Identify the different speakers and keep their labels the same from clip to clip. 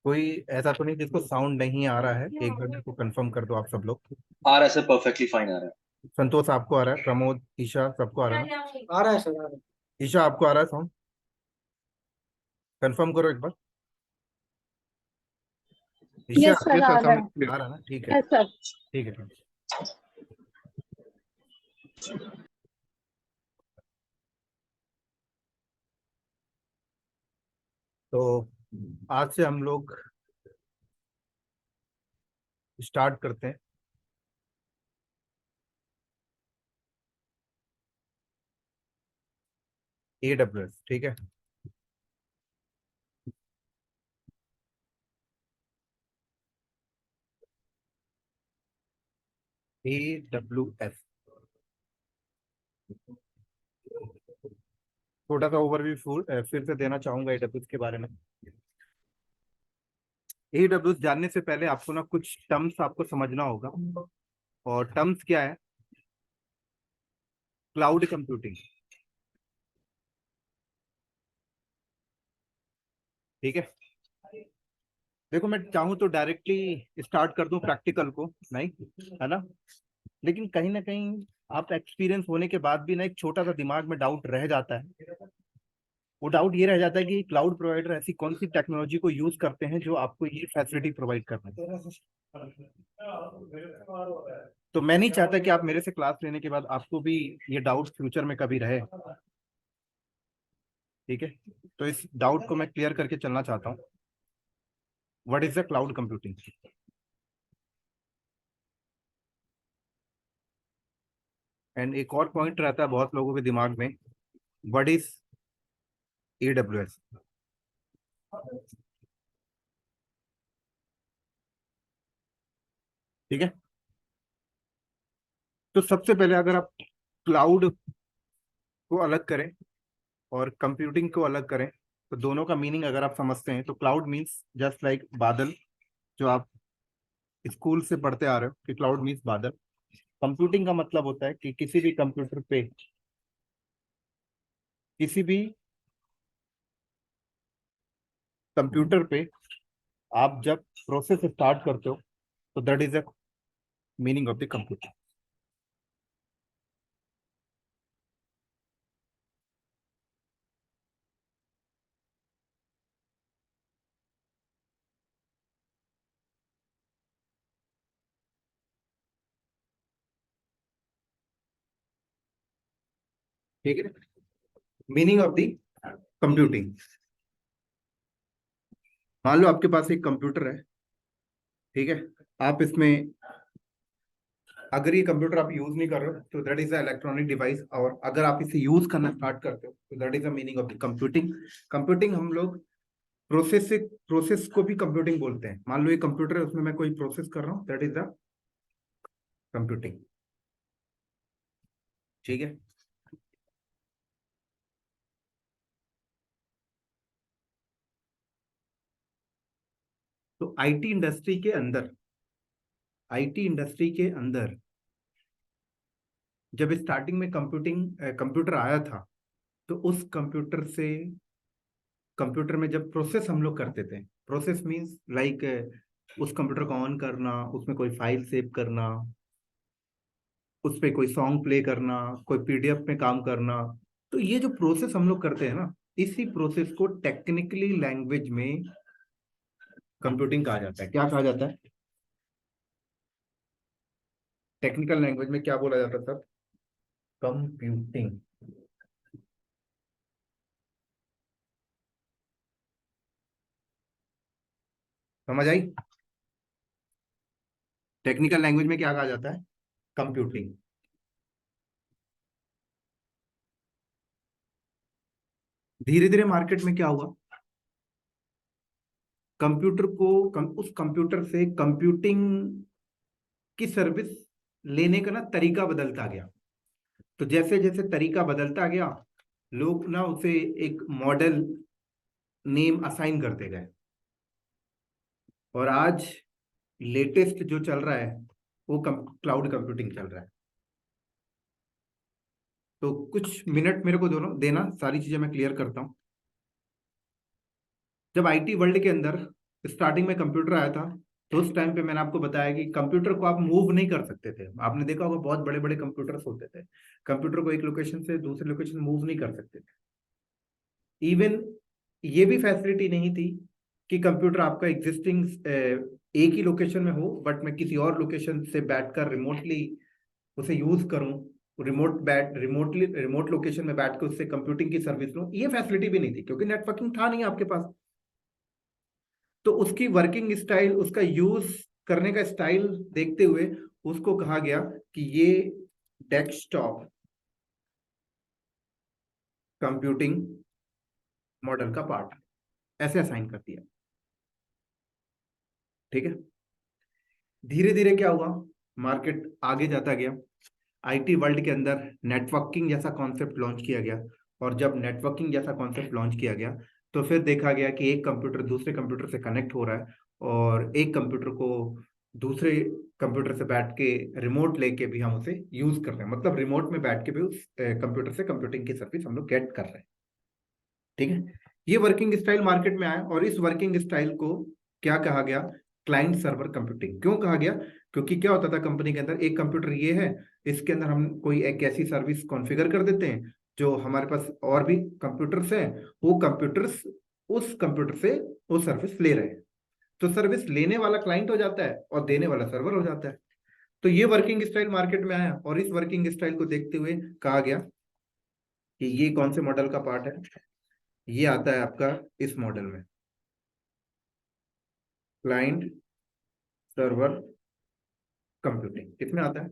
Speaker 1: कोई ऐसा तो नहीं जिसको साउंड नहीं आ रहा है? एक बार मेरे को कंफर्म कर दो आप सब लोग।
Speaker 2: आ रहा है सर, परफेक्टली फाइन आ रहा है।
Speaker 1: संतोष आपको आ रहा है, प्रमोद, ईशा सबको आ रहा है ना?
Speaker 3: आ रहा है सर, आ रहा है।
Speaker 1: ईशा आपको आ रहा है साउंड? कंफर्म करो एक बार। ईशा
Speaker 4: यस
Speaker 1: ये
Speaker 4: सर, आ
Speaker 1: सर
Speaker 4: रहा
Speaker 1: साउंड
Speaker 4: है।
Speaker 1: आ रहा है ना? ठीक है।
Speaker 4: Yes sir.
Speaker 1: ठीक है ठीक है। तो आज से हम लोग स्टार्ट करते हैं। AWS, ठीक है। AWS छोटा सा ओवरव्यू फिर से देना चाहूंगा AWS के बारे में। AWS जानने से पहले आपको ना कुछ टर्म्स आपको समझना होगा। और टर्म्स क्या है? क्लाउड कंप्यूटिंग, ठीक है। देखो मैं चाहूँ तो डायरेक्टली स्टार्ट कर दूं प्रैक्टिकल को, नहीं है ना? लेकिन कहीं ना कहीं आप एक्सपीरियंस होने के बाद भी ना एक छोटा सा दिमाग में डाउट रह जाता है। वो डाउट ये रह जाता है कि क्लाउड प्रोवाइडर ऐसी कौन सी टेक्नोलॉजी को यूज करते हैं जो आपको ये फैसिलिटी प्रोवाइड कर रहे हैं। तो मैं नहीं चाहता कि आप मेरे से क्लास लेने के बाद आपको भी ये डाउट फ्यूचर में कभी रहे, ठीक है। तो इस डाउट को मैं क्लियर करके चलना चाहता हूँ। What is the cloud computing? And एक और पॉइंट रहता है बहुत लोगों के दिमाग में, व्हाट इज AWS? ठीक है। तो सबसे पहले अगर आप क्लाउड को अलग करें और कंप्यूटिंग को अलग करें, तो दोनों का मीनिंग अगर आप समझते हैं तो क्लाउड मीन्स जस्ट लाइक बादल, जो आप स्कूल से पढ़ते आ रहे हो कि क्लाउड मीन्स बादल। कंप्यूटिंग का मतलब होता है कि किसी भी कंप्यूटर पे, किसी भी कंप्यूटर पे आप जब प्रोसेस स्टार्ट करते हो तो that is the meaning of the computer. ठीक है, मीनिंग ऑफ द कंप्यूटिंग। मान लो आपके पास एक कंप्यूटर है, ठीक है। आप इसमें, अगर ये कंप्यूटर आप यूज नहीं कर रहे हो तो that is a electronic device, और अगर आप इसे यूज करना स्टार्ट करते हो तो that is the meaning of the computing. Computing हम लोग प्रोसेस को भी कंप्यूटिंग बोलते हैं। मान लो ये कंप्यूटर है, उसमें मैं कोई प्रोसेस कर रहा हूँ, दैट इज द कंप्यूटिंग, ठीक है। तो आईटी इंडस्ट्री के अंदर जब स्टार्टिंग में कंप्यूटर आया था, तो उस कंप्यूटर में जब प्रोसेस हम लोग करते थे, प्रोसेस मींस लाइक उस कंप्यूटर को ऑन करना, उसमें कोई फाइल सेव करना, उस पे कोई सॉन्ग प्ले करना, कोई PDF में काम करना। तो ये जो प्रोसेस हम लोग करते हैं ना, इसी प्रोसेस को टेक्निकली लैंग्वेज में कंप्यूटिंग कहा जाता है। क्या कहा जाता है? टेक्निकल लैंग्वेज में क्या बोला जाता है सर? कंप्यूटिंग। समझ आई? टेक्निकल लैंग्वेज में क्या कहा जाता है? कंप्यूटिंग। धीरे धीरे मार्केट में क्या हुआ, उस कंप्यूटर से कंप्यूटिंग की सर्विस लेने का ना तरीका बदलता गया। तो जैसे जैसे तरीका बदलता गया, लोग ना उसे एक मॉडल नेम असाइन करते गए। और आज लेटेस्ट जो चल रहा है वो क्लाउड कंप्यूटिंग चल रहा है। तो कुछ मिनट मेरे को दोनों देना, सारी चीजें मैं क्लियर करता हूँ। जब IT वर्ल्ड के अंदर स्टार्टिंग में कंप्यूटर आया था तो उस टाइम पे मैंने आपको बताया कि कंप्यूटर को आप मूव नहीं कर सकते थे। आपने देखा होगा बहुत बड़े बड़े कंप्यूटर्स होते थे, कंप्यूटर को एक लोकेशन से दूसरे लोकेशन मूव नहीं कर सकते थे। इवन ये भी फैसिलिटी नहीं थी कि कंप्यूटर आपका एग्जिस्टिंग एक ही लोकेशन में हो, बट मैं किसी और लोकेशन से बैठकर रिमोटली उसे यूज करूं, रिमोट लोकेशन में बैठ के उससे कंप्यूटिंग की सर्विस लूं, ये फैसिलिटी भी नहीं थी क्योंकि नेटवर्किंग था नहीं आपके पास। तो उसकी वर्किंग स्टाइल, उसका यूज करने का स्टाइल देखते हुए उसको कहा गया कि ये डेस्कटॉप कंप्यूटिंग मॉडल का पार्ट, ऐसे असाइन कर दिया। ठीक है, धीरे धीरे क्या हुआ, मार्केट आगे जाता गया, आईटी वर्ल्ड के अंदर नेटवर्किंग जैसा कॉन्सेप्ट लॉन्च किया गया। और जब नेटवर्किंग जैसा कॉन्सेप्ट लॉन्च किया गया तो फिर देखा गया कि एक कंप्यूटर दूसरे कंप्यूटर से कनेक्ट हो रहा है, और एक कंप्यूटर को दूसरे कंप्यूटर से बैठ के रिमोट लेके भी हम उसे यूज कर रहे हैं, मतलब रिमोट में बैठ के भी उस कंप्यूटर से कंप्यूटिंग की सर्विस हम लोग गेट कर रहे हैं। ठीक है, ये वर्किंग स्टाइल मार्केट में आया, और इस वर्किंग स्टाइल को क्या कहा गया, क्लाइंट सर्वर कंप्यूटिंग। क्यों कहा गया, क्योंकि क्या होता था कंपनी के अंदर, एक कंप्यूटर ये है, इसके अंदर हम कोई एक ऐसी सर्विस कॉन्फ़िगर कर देते हैं जो हमारे पास और भी कंप्यूटर्स हैं, वो कंप्यूटर्स उस कंप्यूटर से वो सर्विस ले रहे हैं, तो सर्विस लेने वाला क्लाइंट हो जाता है और देने वाला सर्वर हो जाता है। तो ये वर्किंग स्टाइल मार्केट में आया, और इस वर्किंग स्टाइल को देखते हुए कहा गया कि ये कौन से मॉडल का पार्ट है, ये आता है आपका इस मॉडल में, क्लाइंट सर्वर कंप्यूटिंग। किसमें आता है,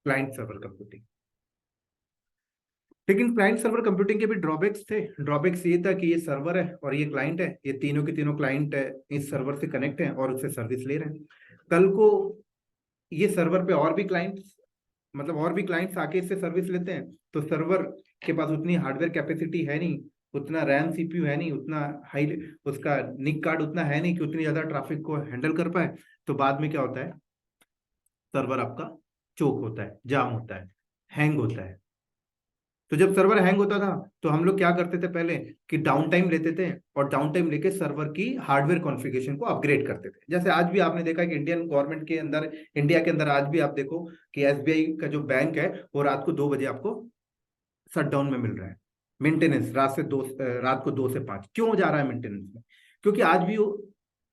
Speaker 1: क्लाइंट सर्वर कंप्यूटिंग। लेकिन क्लाइंट सर्वर कंप्यूटिंग के भी ड्रॉबैक्स थे। ड्रॉबैक्स ये था कि ये सर्वर है और ये क्लाइंट है, ये तीनों के तीनों क्लाइंट है, इस सर्वर से कनेक्ट है और उससे सर्विस ले रहे हैं। कल को ये सर्वर पे और भी क्लाइंट्स, मतलब और भी क्लाइंट्स आके इससे सर्विस लेते हैं, तो सर्वर के पास उतनी हार्डवेयर कैपेसिटी है नहीं, उतना रैम सीपीयू है नहीं, उतना हाई उसका निक कार्ड उतना है नहीं कि उतनी ज्यादा ट्रैफिक को हैंडल कर पाए। तो बाद में क्या होता है, सर्वर आपका चोक होता है, जाम होता है, हैंग होता है। तो जब सर्वर हैंग होता था तो हम लोग क्या करते थे पहले, कि डाउन टाइम लेते थे, और डाउन टाइम लेके सर्वर की हार्डवेयर कॉन्फ़िगरेशन को अपग्रेड करते थे। जैसे आज भी आपने देखा कि इंडियन गवर्नमेंट के अंदर, इंडिया के अंदर आज भी आप देखो कि एसबीआई का जो बैंक है वो रात को 2 बजे आपको शट डाउन में मिल रहा है। मेंटेनेंस रात को 2 से 5 क्यों जा रहा है मेंटेनेंस में, क्योंकि आज भी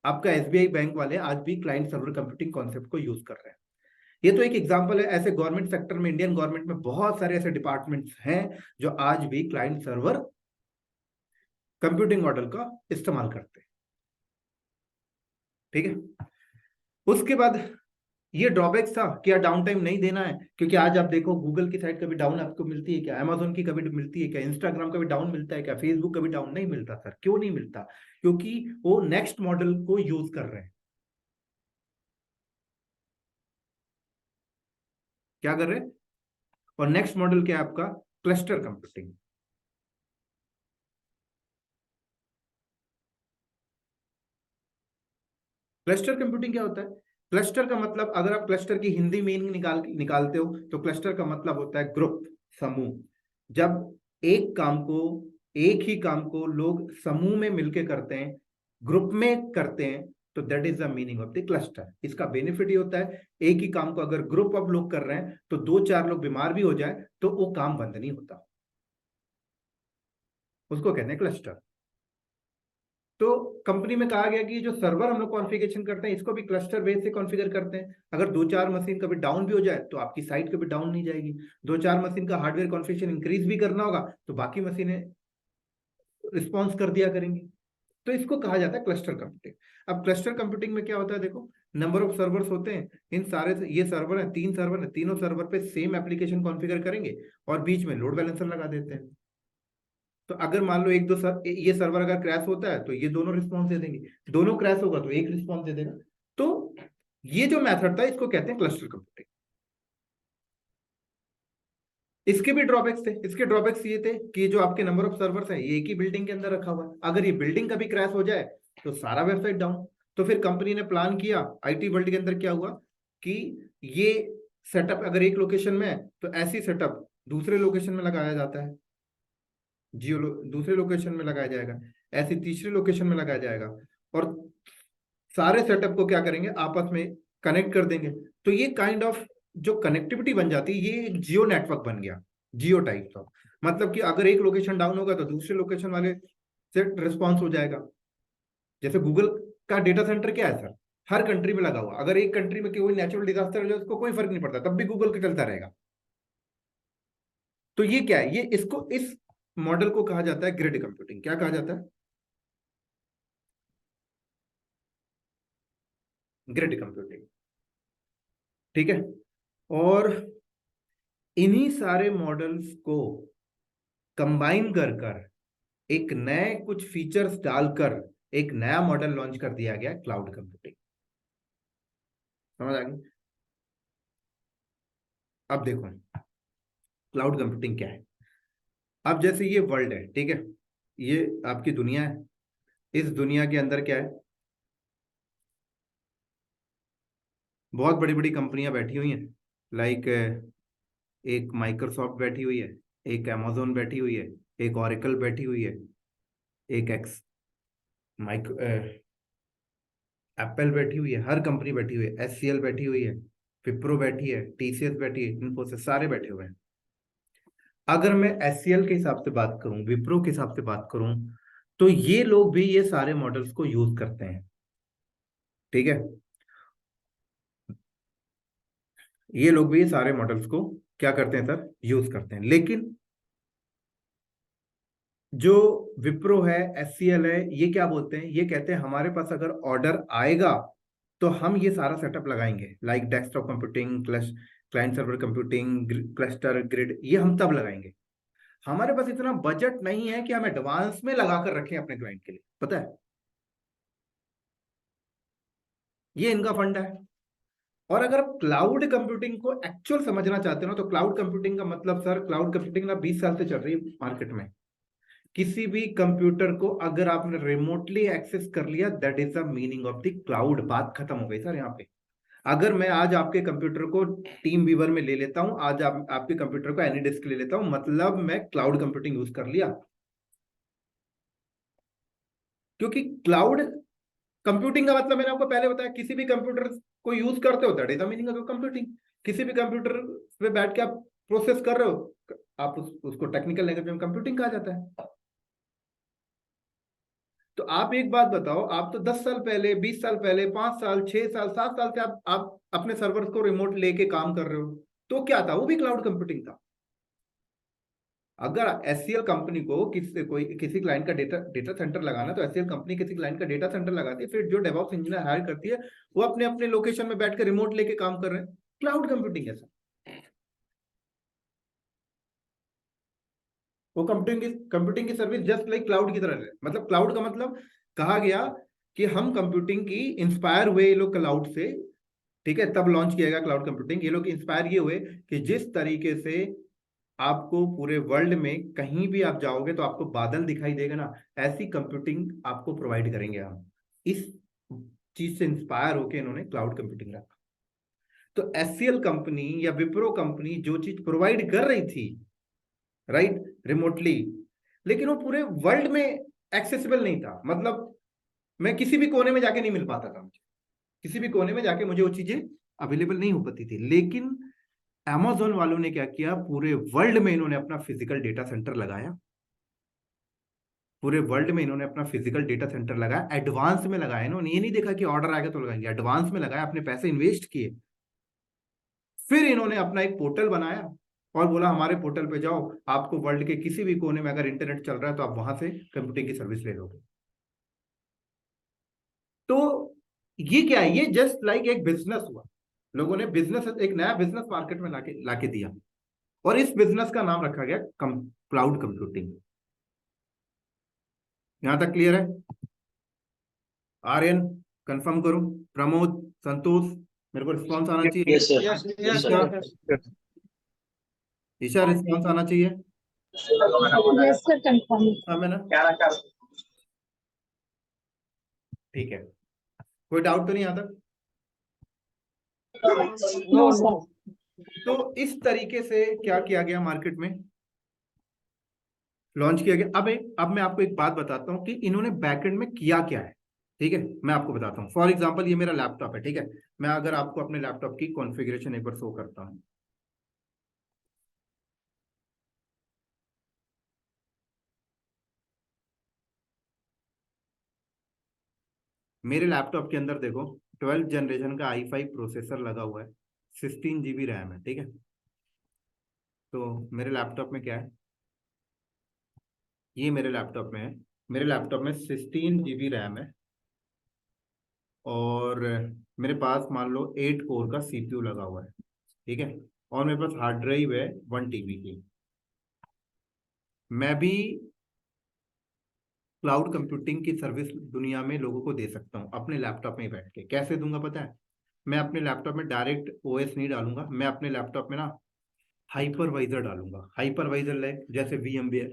Speaker 1: आपका एसबीआई बैंक वाले आज भी क्लाइंट सर्वर कंप्यूटिंग कॉन्सेप्ट को यूज कर रहे हैं। ये तो एक एग्जांपल है, ऐसे गवर्नमेंट सेक्टर में, इंडियन गवर्नमेंट में बहुत सारे ऐसे डिपार्टमेंट्स हैं जो आज भी क्लाइंट सर्वर कंप्यूटिंग मॉडल का इस्तेमाल करते हैं। ठीक है, उसके बाद ये ड्रॉबैक्स था कि यार डाउन टाइम नहीं देना है, क्योंकि आज आप देखो गूगल की साइट कभी डाउन आपको मिलती है क्या, अमेजोन की कभी मिलती है क्या, इंस्टाग्राम कभी डाउन मिलता है क्या, फेसबुक कभी डाउन नहीं मिलता। सर क्यों नहीं मिलता, क्योंकि वो नेक्स्ट मॉडल को यूज कर रहे हैं। क्या कर रहे हैं, और नेक्स्ट मॉडल क्या है आपका, क्लस्टर कंप्यूटिंग। क्लस्टर कंप्यूटिंग क्या होता है, क्लस्टर का मतलब, अगर आप क्लस्टर की हिंदी मीनिंग निकालते हो तो क्लस्टर का मतलब होता है ग्रुप, समूह। जब एक काम को, एक ही काम को लोग समूह में मिलके करते हैं, ग्रुप में करते हैं, तो that is the meaning of the cluster. इसका बेनिफिट ये होता है, एक ही काम को अगर ग्रुप ऑफ लोग कर रहे हैं तो 2-4 लोग बीमार भी हो जाए तो वो काम बंद नहीं होता, उसको कहते हैं क्लस्टर। तो कंपनी में कहा गया कि जो सर्वर हम लोग कॉन्फ़िगरेशन करते हैं इसको भी क्लस्टर बेस से कॉन्फ़िगर करते हैं। अगर 2-4 मशीन कभी डाउन भी हो जाए तो आपकी साइट कभी डाउन नहीं जाएगी। 2-4 मशीन का हार्डवेयर कॉन्फ़िगरेशन इंक्रीज भी करना होगा तो बाकी मशीनें रिस्पॉन्स कर दिया करेंगी। तो इसको कहा जाता है क्लस्टर कंप्यूटिंग। अब क्लस्टर कंप्यूटिंग में क्या होता है, देखो नंबर ऑफ सर्वर्स होते हैं, इन सारे ये सर्वर है, 3 सर्वर है, तीनों सर्वर पे सेम एप्लीकेशन कॉन्फ़िगर करेंगे और बीच में लोड बैलेंसर लगा देते हैं। तो अगर मान लो एक दो ये सर्वर अगर क्रैश होता है तो ये दोनों रिस्पॉन्स दे देंगे, दोनों क्रैश होगा तो एक रिस्पॉन्स दे देगा। तो ये जो मेथड था इसको कहते हैं क्लस्टर कंप्यूटिंग। इसके भी ड्रॉबैक्स थे। इसके ड्रॉबैक्स ये थे कि जो आपके नंबर ऑफ सर्वर्स है ये एक ही बिल्डिंग के अंदर रखा हुआ है, अगर ये बिल्डिंग कभी क्रैश हो जाए तो सारा वेबसाइट डाउन। तो फिर कंपनी ने प्लान किया, आईटी वर्ल्ड के अंदर क्या हुआ कि ये सेटअप अगर एक लोकेशन में है तो ऐसी सेटअप दूसरे लोकेशन में लगाया जाता है। दूसरे लोकेशन में लगाया जाएगा, ऐसी तीसरी लोकेशन में लगाया जाएगा, और सारे सेटअप को क्या करेंगे, आपस में कनेक्ट कर देंगे। तो ये काइंड ऑफ जो कनेक्टिविटी बन जाती है, ये एक जियो नेटवर्क बन गया, जियो टाइप का। मतलब कि अगर एक लोकेशन डाउन होगा तो दूसरे लोकेशन वाले से रिस्पॉन्स हो जाएगा। जैसे गूगल का डेटा सेंटर क्या है सर, हर कंट्री में लगा हुआ, अगर एक कंट्री में कोई नेचुरल डिजास्टर हो जाए उसको कोई फर्क नहीं पड़ता, तब भी गूगल का चलता रहेगा। तो ये क्या है, ये इसको, इस मॉडल को कहा जाता है ग्रिड कंप्यूटिंग। क्या कहा जाता है? Grid computing. ठीक है। और इन्हीं सारे मॉडल्स को कंबाइन कर कर एक नए कुछ फीचर्स डालकर एक नया मॉडल लॉन्च कर दिया गया, क्लाउड कंप्यूटिंग। समझ आ गई? अब देखो क्लाउड कंप्यूटिंग क्या है। अब जैसे ये वर्ल्ड है, ठीक है, ये आपकी दुनिया है, इस दुनिया के अंदर क्या है, बहुत बड़ी बड़ी कंपनियां बैठी हुई हैं। लाइक एक माइक्रोसॉफ्ट बैठी हुई है, एक amazon बैठी हुई है, एक ऑरेकल बैठी हुई है, एक एक्स माइक्रो एप्पल बैठी हुई है, हर कंपनी बैठी हुई है, HCL बैठी हुई है, विप्रो बैठी है, TCS बैठी है, इन्फोसिस, सारे बैठे हुए हैं। अगर मैं HCL के हिसाब से बात करूं, विप्रो के हिसाब से बात करूं, तो ये लोग भी ये सारे मॉडल्स को यूज करते हैं। ठीक है, ये लोग भी ये सारे मॉडल्स को क्या करते हैं सर, यूज करते हैं। लेकिन जो विप्रो है, HCL है, ये क्या बोलते हैं, ये कहते हैं हमारे पास अगर ऑर्डर आएगा तो हम ये सारा सेटअप लगाएंगे, like desktop computing, client server computing, cluster, grid, ये हम तब लगाएंगे। हमारे पास इतना बजट नहीं है कि हम एडवांस में लगा कर रखें अपने क्लाइंट के लिए, पता है, ये इनका फंड है। और अगर आप क्लाउड कंप्यूटिंग को एक्चुअल समझना चाहते हो ना, तो क्लाउड कंप्यूटिंग का मतलब सर, क्लाउड कंप्यूटिंग ना 20 साल से चल रही है मार्केट में। किसी भी कंप्यूटर को अगर आपने रिमोटली एक्सेस कर लिया, that is the meaning of the cloud. बात खत्म हो गई सर यहाँ पे। अगर मैं आज आपके कंप्यूटर को टीम वीवर में ले लेता हूं, आज आपके कंप्यूटर को एनी डिस्क ले लेता हूं, मतलब मैं क्लाउड कंप्यूटिंग यूज कर लिया। क्योंकि क्लाउड कंप्यूटिंग का मतलब मैंने आपको पहले बताया, किसी भी कंप्यूटर को यूज करते हो, that is the meaning of computing. किसी भी कंप्यूटर पे बैठ के आप प्रोसेस कर रहे हो, आप उसको टेक्निकल लैंग्वेज में कंप्यूटिंग कहा जाता है। तो आप एक बात बताओ, आप तो 10 साल पहले, 20 साल पहले, 5 साल, 6 साल, 7 साल से आप अपने सर्वर्स को रिमोट लेके काम कर रहे हो, तो क्या था, वो भी क्लाउड कंप्यूटिंग था। अगर HCL कंपनी को किसी क्लाइंट का डेटा डेटा सेंटर लगाना, तो HCL कंपनी किसी क्लाइंट का डेटा सेंटर लगाती है, फिर जो डेवऑप्स इंजीनियर हायर करती है, वो अपने अपने लोकेशन में बैठ कर रिमोट लेके काम कर रहे हैं। क्लाउड कंप्यूटिंग है सर। वो कंप्यूटिंग की सर्विस जस्ट लाइक क्लाउड की तरह है। मतलब क्लाउड का मतलब, कहा गया कि हम कंप्यूटिंग की इंस्पायर हुए ये लोग क्लाउड से। ठीक है, तब लॉन्च किया गया क्लाउड कंप्यूटिंग। ये लोग इंस्पायर ये हुए कि जिस तरीके से आपको पूरे वर्ल्ड में कहीं भी आप जाओगे तो आपको बादल दिखाई देगा ना, ऐसी कंप्यूटिंग आपको प्रोवाइड करेंगे हम। इस चीज से इंस्पायर होकर इन्होंने क्लाउड कंप्यूटिंग रखा। तो HCL कंपनी या विप्रो कंपनी जो चीज प्रोवाइड कर रही थी, राइट, रिमोटली, लेकिन वो पूरे वर्ल्ड में एक्सेसिबल नहीं था। मतलब मैं किसी भी कोने में जाके नहीं मिल पाता था मुझे, किसी भी कोने में जाके मुझे वो चीजें अवेलेबल नहीं हो पाती थी। लेकिन Amazon वालों ने क्या किया, पूरे वर्ल्ड में इन्होंने अपना फिजिकल डेटा सेंटर लगाया। पूरे वर्ल्ड में इन्होंने अपना फिजिकल डेटा सेंटर लगाया, एडवांस में लगाया। इन्होंने ये नहीं देखा कि ऑर्डर आएगा तो लगाएंगे, एडवांस में लगाया, अपने पैसे इन्वेस्ट किए। फिर इन्होंने अपना एक पोर्टल बनाया और बोला हमारे पोर्टल पे जाओ, आपको वर्ल्ड के किसी भी कोने में अगर इंटरनेट चल रहा है तो आप वहां से कंप्यूटिंग की सर्विस ले लोगे। तो ये क्या है, ये जस्ट लाइक एक बिजनेस हुआ। लोगों ने बिजनेस, एक नया बिजनेस मार्केट में लाके दिया, और इस बिजनेस का नाम रखा गया क्लाउड कंप्यूटिंग। यहां तक क्लियर है? आर्यन कंफर्म करो, प्रमोद, संतोष, मेरे को रिस्पॉन्स आना चाहिए।
Speaker 2: Yes, sir.
Speaker 3: Yes,
Speaker 2: Yes,
Speaker 3: yes,
Speaker 2: sir.
Speaker 3: sir.
Speaker 1: Isha response आना चाहिए।
Speaker 4: Yes, sir, confirm.
Speaker 1: हाँ मैं ना, ठीक है, कोई डाउट तो नहीं आता?
Speaker 4: No, sir.
Speaker 1: तो इस तरीके से क्या किया गया मार्केट में, लॉन्च किया गया। अब मैं आपको एक बात बताता हूँ कि इन्होंने बैकएंड में किया क्या है। ठीक है, मैं आपको बताता हूँ। फॉर एग्जांपल ये मेरा लैपटॉप है, ठीक है। मैं अगर आपको अपने लैपटॉप की कॉन्फ़िगरेशन एक बार शो करता हूँ। मेरे लैपटॉप के अंदर देखो 12th जनरेशन का i5 प्रोसेसर लगा हुआ है, 16 GB रैम है, ठीक है। तो मेरे लैपटॉप में क्या है, ये मेरे लैपटॉप में है। मेरे लैपटॉप में 16 GB रैम है और मेरे पास मान लो 8 कोर का CPU लगा हुआ है, ठीक है। और मेरे पास हार्ड ड्राइव है 1 TB की। मैं भी क्लाउड कंप्यूटिंग की सर्विस दुनिया में लोगों को दे सकता हूँ अपने लैपटॉप में बैठ के। कैसे दूंगा पता है? मैं अपने लैपटॉप में डायरेक्ट ओएस नहीं डालूंगा, मैं अपने लैपटॉप में ना हाइपरवाइजर डालूंगा। हाइपरवाइजर लाइक जैसे VMware,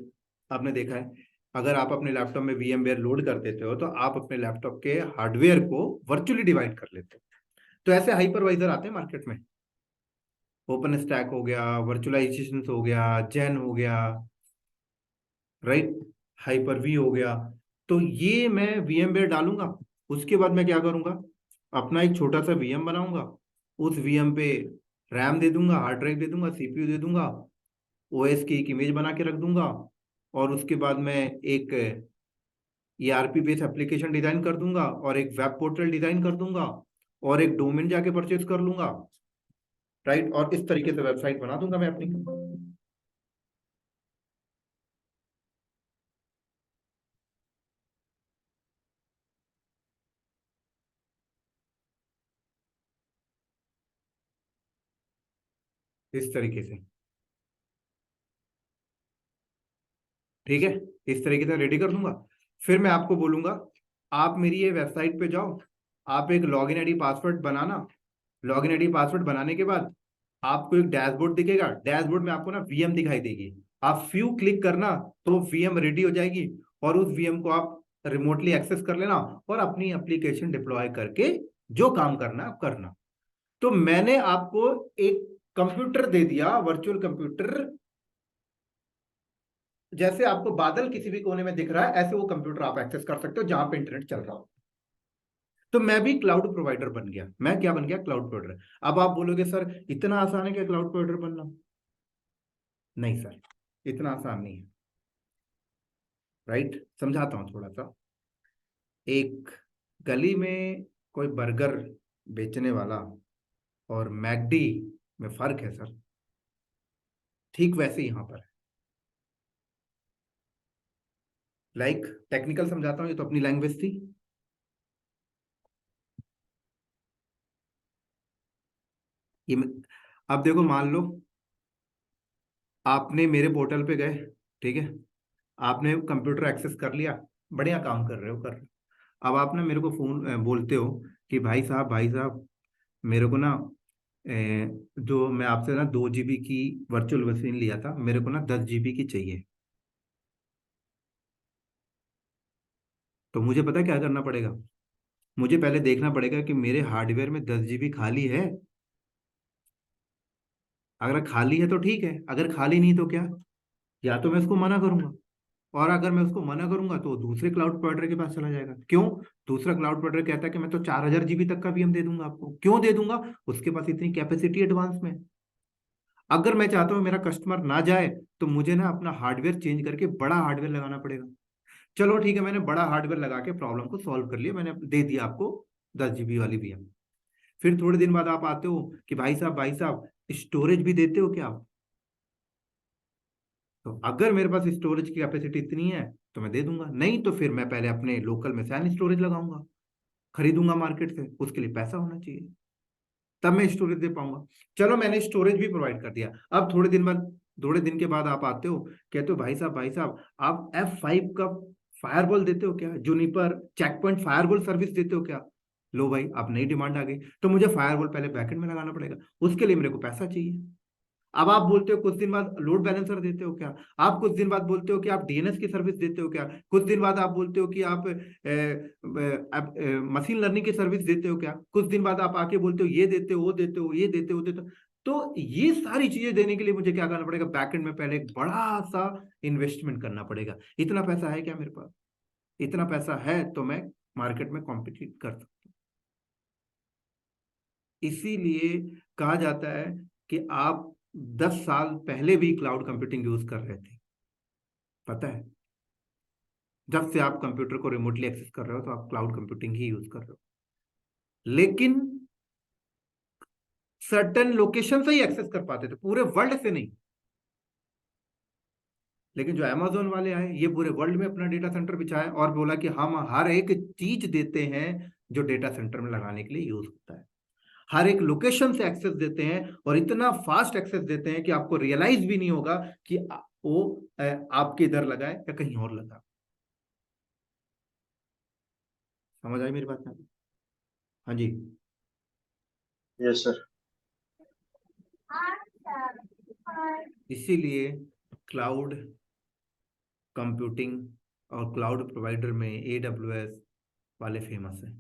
Speaker 1: आपने देखा है। अगर आप अपने लैपटॉप में VMware लोड कर देते हो तो आप अपने लैपटॉप के हार्डवेयर को वर्चुअली डिवाइड कर लेते हो। तो ऐसे हाइपरवाइजर आते हैं मार्केट में। ओपन स्टैक हो गया, वर्चुअलाइजेशन हो गया, जेन हो गया, राइट, हाइपर वी हो गया। तो ये मैं VMware डालूंगा। उसके बाद मैं क्या करूंगा, अपना एक छोटा सा VM बनाऊंगा। उस VM पे रैम दे दूंगा, हार्ड ड्राइव दे दूंगा, CPU दे दूंगा, OS की एक इमेज बना के रख दूंगा। और उसके बाद मैं एक ERP बेस्ड एप्लीकेशन डिजाइन कर दूंगा और एक वेब पोर्टल डिजाइन कर दूंगा और एक डोमेन जाके परचेज कर लूंगा, राइट। और इस तरीके से वेबसाइट बना दूंगा मैं अपनी। इस तरीके से, ठीक है, इस तरीके से रेडी कर दूंगा। फिर मैं आपको बोलूंगा आप मेरी ये वेबसाइट पे जाओ, आप एक लॉगिन आईडी पासवर्ड बनाना। लॉगिन आईडी पासवर्ड बनाने के बाद आपको एक डैशबोर्ड दिखेगा। डैशबोर्ड में आपको ना VM दिखाई देगी। आप फ्यू क्लिक करना तो VM रेडी हो जाएगी और उस VM को आप रिमोटली एक्सेस कर लेना और अपनी एप्लीकेशन डिप्लॉय करके जो काम करना आप करना। तो मैंने आपको एक कंप्यूटर दे दिया, वर्चुअल कंप्यूटर। जैसे आपको बादल किसी भी कोने में दिख रहा है, ऐसे वो कंप्यूटर आप एक्सेस कर सकते हो जहां पे इंटरनेट चल रहा हो। तो मैं भी क्लाउड प्रोवाइडर बन गया। मैं क्या बन गया? Cloud provider. अब आप बोलोगे सर इतना आसान है क्या क्लाउड प्रोवाइडर बनना? नहीं सर, इतना आसान नहीं है, राइट। समझाता हूँ थोड़ा सा। एक गली में कोई बर्गर बेचने वाला और मैकडी में फर्क है सर। ठीक वैसे यहां पर है। लाइक टेक्निकल समझाता हूँ, ये तो अपनी लैंग्वेज थी। ये अब देखो, मान लो आपने मेरे पोर्टल पे गए, ठीक है, आपने कंप्यूटर एक्सेस कर लिया, बढ़िया काम कर रहे हो, कर। अब आप ना मेरे को फोन बोलते हो कि भाई साहब मेरे को ना जो मैं आपसे ना 2 GB की वर्चुअल मशीन लिया था, मेरे को ना 10 GB की चाहिए। तो मुझे पता है क्या करना पड़ेगा? मुझे पहले देखना पड़ेगा कि मेरे हार्डवेयर में 10 GB खाली है। अगर खाली है तो ठीक है, अगर खाली नहीं तो क्या, या तो मैं उसको मना करूंगा। और अगर मैं उसको मना करूंगा तो दूसरे क्लाउड प्रोवाइडर के पास चला जाएगा। क्यों? दूसरा क्लाउड प्रोवाइडर कहता है कि मैं तो 4000 GB तक का VM दे दूंगा आपको। क्यों दे दूंगा? उसके पास इतनी कैपेसिटी एडवांस में। अगर मैं चाहता हूँ मेरा कस्टमर ना जाए तो मुझे ना अपना हार्डवेयर चेंज करके बड़ा हार्डवेयर लगाना पड़ेगा। चलो ठीक है, मैंने बड़ा हार्डवेयर लगा के प्रॉब्लम को सॉल्व कर लिया, मैंने दे दिया आपको 10 GB वाली VM। फिर थोड़े दिन बाद आप आते हो कि भाई साहब स्टोरेज भी देते हो क्या आप? तो अगर मेरे पास स्टोरेज की कैपेसिटी इतनी है तो मैं दे दूंगा, नहीं तो फिर मैं पहले अपने लोकल में सैन स्टोरेज लगाऊंगा, खरीदूंगा मार्केट से। उसके लिए पैसा होना चाहिए, तब मैं स्टोरेज दे पाऊंगा। चलो मैंने स्टोरेज भी प्रोवाइड कर दिया। अब थोड़े दिन के बाद आप आते हो, कहते हो भाई साहब आप F5 का फायरवॉल देते हो क्या? Juniper check point firewall service देते हो क्या? लो भाई, अब नई डिमांड आ गई, तो मुझे फायरवॉल पहले बैकएंड में लगाना पड़ेगा। उसके लिए मेरे को पैसा चाहिए। अब आप बोलते हो कुछ दिन बाद लोड बैलेंसर देते हो क्या? आप कुछ दिन बाद बोलते हो कि आप DNS की सर्विस देते हो क्या? कुछ दिन बाद आप बोलते हो कि आप मशीन लर्निंग की सर्विस देते हो क्या? कुछ दिन बाद आप आके बोलते हो ये देते हो, वो देते हो, ये देते हो, वो देते हो। तो ये सारी चीजें देने के लिए मुझे क्या करना पड़ेगा, बैकएंड में पहले एक बड़ा सा इन्वेस्टमेंट करना पड़ेगा। इतना पैसा है क्या मेरे पास? इतना पैसा है तो मैं मार्केट में कॉम्पिटिट कर सकता हूँ। इसीलिए कहा जाता है कि आप 10 साल पहले भी क्लाउड कंप्यूटिंग यूज कर रहे थे, पता है? जब से आप कंप्यूटर को रिमोटली एक्सेस कर रहे हो तो आप क्लाउड कंप्यूटिंग ही यूज कर रहे हो, लेकिन सर्टेन लोकेशन से ही एक्सेस कर पाते थे, पूरे वर्ल्ड से नहीं। लेकिन जो अमेजोन वाले आए, ये पूरे वर्ल्ड में अपना डेटा सेंटर बिछाया और बोला कि हम हर एक चीज देते हैं जो डेटा सेंटर में लगाने के लिए यूज होता है। हर एक लोकेशन से एक्सेस देते हैं और इतना फास्ट एक्सेस देते हैं कि आपको रियलाइज भी नहीं होगा कि वो आपके इधर लगा है या कहीं और लगा। समझ आई मेरी बात में? हाँ जी।
Speaker 2: Yes sir.
Speaker 1: इसीलिए क्लाउड कंप्यूटिंग और क्लाउड प्रोवाइडर में AWS वाले फेमस हैं।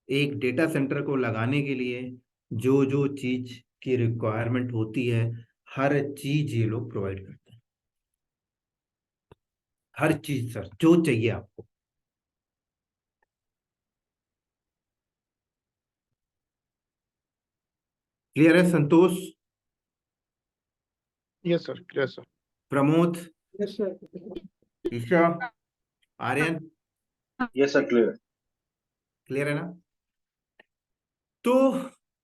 Speaker 1: एक डेटा सेंटर को लगाने के लिए जो जो चीज की रिक्वायरमेंट होती है, हर चीज ये लोग प्रोवाइड करते हैं। हर चीज सर, जो चाहिए आपको। क्लियर है Santosh?
Speaker 3: Yes, sir. Yes, sir.
Speaker 1: Pramod,
Speaker 4: Yes, sir.
Speaker 1: Isha, Aryan,
Speaker 2: yes sir, clear.
Speaker 1: Clear है ना? तो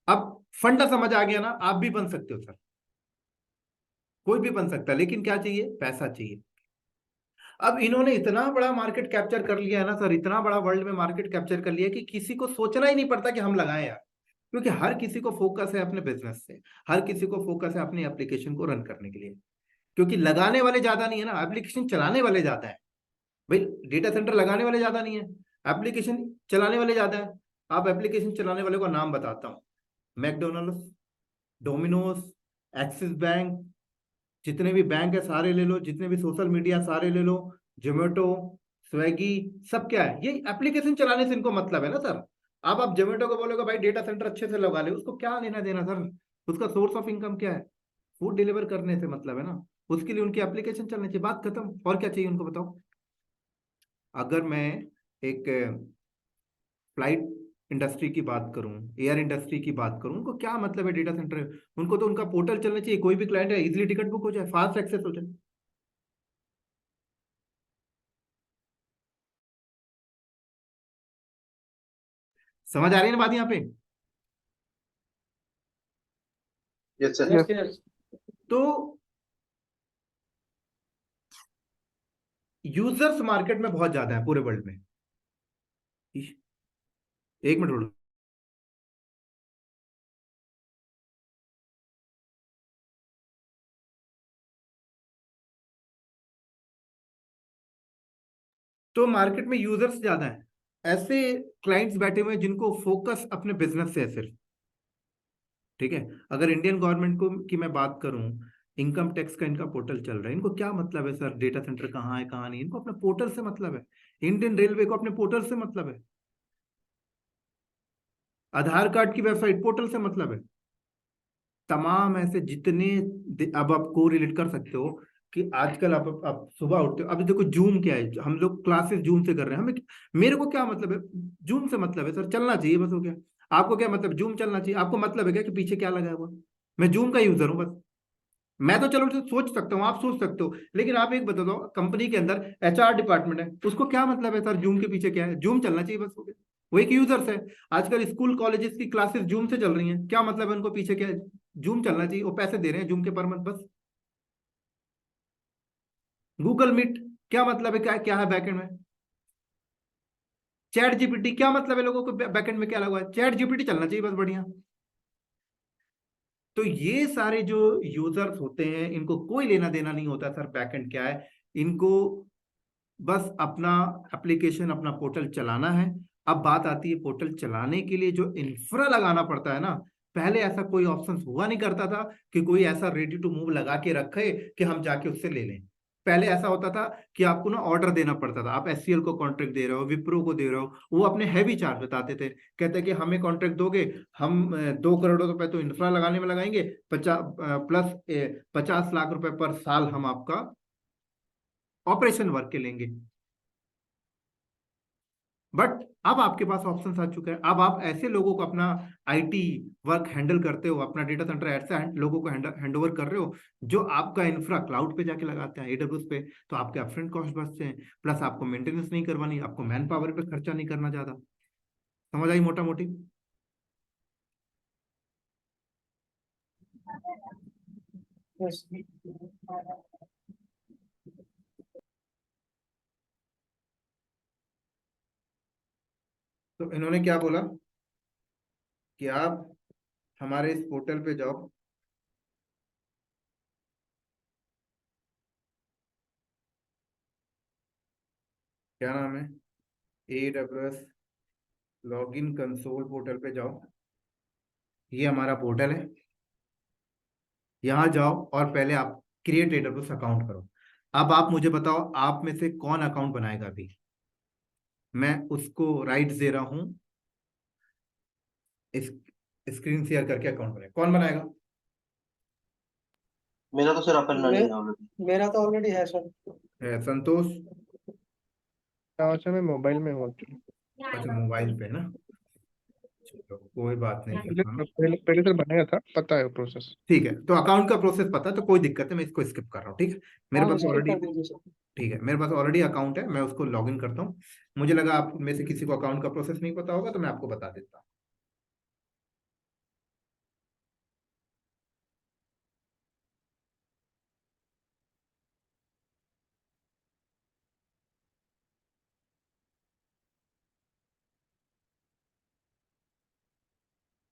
Speaker 1: अब फंडा समझ आ गया ना? आप भी बन सकते हो सर, कोई भी बन सकता है, लेकिन क्या चाहिए? पैसा चाहिए। अब इन्होंने इतना बड़ा मार्केट कैप्चर कर लिया है ना सर, इतना बड़ा वर्ल्ड में मार्केट कैप्चर कर लिया कि किसी को सोचना ही नहीं पड़ता कि हम लगाएं यार, क्योंकि हर किसी को फोकस है अपने बिजनेस से, हर किसी को फोकस है अपनी एप्लीकेशन को रन करने के लिए, क्योंकि लगाने वाले ज्यादा नहीं है ना, एप्लीकेशन चलाने वाले ज्यादा है। भाई डेटा सेंटर लगाने वाले ज्यादा नहीं है, एप्लीकेशन चलाने वाले ज्यादा है। आप एप्लीकेशन चलाने वाले का नाम बताता हूँ, मैकडोनल्ड्स, डोमिनोज, एक्सिस बैंक, जितने भी बैंक है सारे ले लो, जितने भी सोशल मीडिया सारे ले लो, जोमेटो, स्विगी, सब क्या है? ये एप्लीकेशन चलाने से इनको मतलब है ना सर। आप जोमेटो को बोलोगे भाई डेटा सेंटर अच्छे से लगा ले, उसको क्या लेना देना सर? उसका सोर्स ऑफ इनकम क्या है? फूड डिलीवर करने से मतलब है ना, उसके लिए उनकी एप्लीकेशन चलनी चाहिए, बात खत्म। और क्या चाहिए उनको बताओ? अगर मैं एक फ्लाइट इंडस्ट्री की बात करूं, एयर इंडस्ट्री की बात करूं, उनको क्या मतलब है डेटा सेंटर? उनको तो उनका पोर्टल चलना चाहिए, कोई भी क्लाइंट है इजीली टिकट बुक हो जाए, फास्ट एक्सेस हो जाए। समझ आ रही है ना बात यहाँ पे?
Speaker 2: Yes sir.
Speaker 4: Yes, yes.
Speaker 1: तो यूजर्स मार्केट में बहुत ज्यादा है पूरे वर्ल्ड में। एक मिनट रुको। तो मार्केट में यूजर्स ज्यादा हैं, ऐसे क्लाइंट्स बैठे हुए हैं जिनको फोकस अपने बिजनेस से है सिर्फ। ठीक है, अगर इंडियन गवर्नमेंट को की मैं बात करूं, इनकम टैक्स का इनका पोर्टल चल रहा है, इनको क्या मतलब है सर डेटा सेंटर कहाँ है कहाँ नहीं? इनको अपने पोर्टल से मतलब है। इंडियन रेलवे को अपने पोर्टल से मतलब है। आधार कार्ड की वेबसाइट पोर्टल से मतलब है। तमाम ऐसे जितने अब आप को रिलेट कर सकते हो कि आजकल आप सुबह उठते हो, अभी देखो जूम क्या है, हम लोग क्लासेस जूम से कर रहे हैं, हमें मेरे को क्या मतलब है? जूम से मतलब है सर चलना चाहिए बस, हो गया। आपको क्या मतलब? जूम चलना चाहिए। आपको मतलब है क्या कि पीछे क्या लगा हुआ? मैं जूम का यूजर हूँ बस। मैं तो चलो सोच सकता हूँ, आप सोच सकते हो, लेकिन आप एक बता दो, कंपनी के अंदर HR डिपार्टमेंट है, उसको क्या मतलब है सर जूम के पीछे क्या है? जूम चलना चाहिए बस, हो गया। वो एक यूजर्स है। आजकल स्कूल कॉलेजेस की क्लासेस जूम से चल रही हैं, क्या मतलब है उनको पीछे क्या है? जूम चलना चाहिए, वो पैसे दे रहे हैं जूम के पर मंथ बस। गूगल मीट, क्या मतलब है? क्या क्या है बैकएंड में? चैट जीपीटी, क्या मतलब है लोगों को बैकएंड में क्या लगा है? चैट जीपीटी चलना चाहिए बस, बढ़िया। तो ये सारे जो यूजर्स होते हैं इनको कोई लेना देना नहीं होता सर बैकएंड क्या है। इनको बस अपना एप्लीकेशन, अपना पोर्टल चलाना है। अब बात आती है पोर्टल चलाने के लिए जो इंफ्रा लगाना पड़ता है ना, पहले ऐसा कोई ऑप्शन हुआ नहीं करता था कि कोई ऐसा रेडी टू मूव लगा के रखे कि हम जाके उससे ले लें। पहले ऐसा होता था कि आपको ना ऑर्डर देना पड़ता था, आप एचसीएल को कॉन्ट्रैक्ट दे रहे हो, विप्रो को दे रहे हो, वो अपने हैवी चार्ज बताते थे, कहते कि हमें कॉन्ट्रैक्ट दोगे, हम 2 करोड़ रुपए तो इंफ्रा लगाने में लगाएंगे, 50 लाख रुपए पर साल हम आपका ऑपरेशन वर्क के लेंगे। बट अब आपके पास ऑप्शन आ चुका है, अब आप ऐसे लोगों को अपना आईटी वर्क हैंडल करते हो, अपना डेटा सेंटर ऐसे लोगों को हैंड ओवर कर रहे हो जो आपका इंफ्रा क्लाउड पे जाके लगाते हैं, एडब्ल्यूएस पे। तो आपके अपफ्रंट कॉस्ट बचते हैं, प्लस आपको मेंटेनेंस नहीं करवानी, आपको मैन पावर पे खर्चा नहीं करना ज्यादा। समझ आई मोटा मोटी?
Speaker 3: Yes.
Speaker 1: तो इन्होंने क्या बोला कि आप हमारे इस पोर्टल पे जाओ, क्या नाम है, AWS लॉगिन कंसोल पोर्टल पे जाओ। ये हमारा पोर्टल है, यहाँ जाओ और पहले आप क्रिएट एडब्ल्यूएस अकाउंट करो। अब आप मुझे बताओ, आप में से कौन अकाउंट बनाएगा अभी? मैं उसको राइट दे रहा हूं, इस स्क्रीन शेयर करके अकाउंट बनाए, कौन बनाएगा?
Speaker 2: मेरा तो सर अपन नहीं
Speaker 3: मे,
Speaker 2: है ऑलरेडी।
Speaker 3: मेरा तो ऑलरेडी है सर।
Speaker 1: है संतोष?
Speaker 5: अच्छा मैं मोबाइल में हूँ actually।
Speaker 1: अच्छा मोबाइल पे ना, चलो कोई बात नहीं
Speaker 5: पहले
Speaker 1: फिर। हाँ
Speaker 5: पहले पहले सर बनाया था, पता है प्रोसेस।
Speaker 1: ठीक है, तो अकाउंट का प्रोसेस पता है तो कोई दिक्कत है, मैं इसको स्किप कर रहा हूँ, ठीक है। मेरे
Speaker 3: हाँ
Speaker 1: पास
Speaker 3: स्किप
Speaker 1: ऑलरेडी,
Speaker 3: कर दीजिए सर।
Speaker 1: ठीक है, मेरे पास ऑलरेडी अकाउंट है, मैं उसको लॉग इन करता हूँ। मुझे लगा आप में से किसी को अकाउंट का प्रोसेस नहीं पता होगा, तो मैं आपको बता देता हूँ।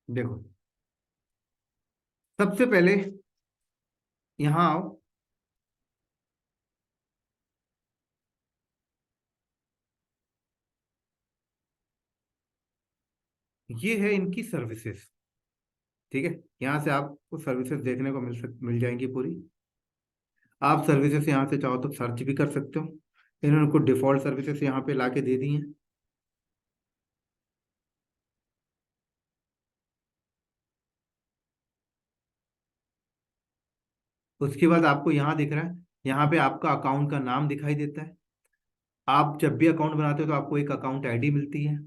Speaker 1: देखो, सबसे पहले यहाँ आओ, ये है इनकी सर्विसेज, ठीक है। यहाँ से आपको सर्विसेज देखने को मिल जाएंगी पूरी। आप सर्विसेज यहाँ से चाहो तो सर्च भी कर सकते हो, इन्होंने कुछ डिफॉल्ट सर्विसेज यहाँ पे लाके दे दी हैं। उसके बाद आपको यहाँ दिख रहा है, यहाँ पे आपका अकाउंट का नाम दिखाई देता है। आप जब भी अकाउंट बनाते हो तो आपको एक अकाउंट आईडी मिलती है,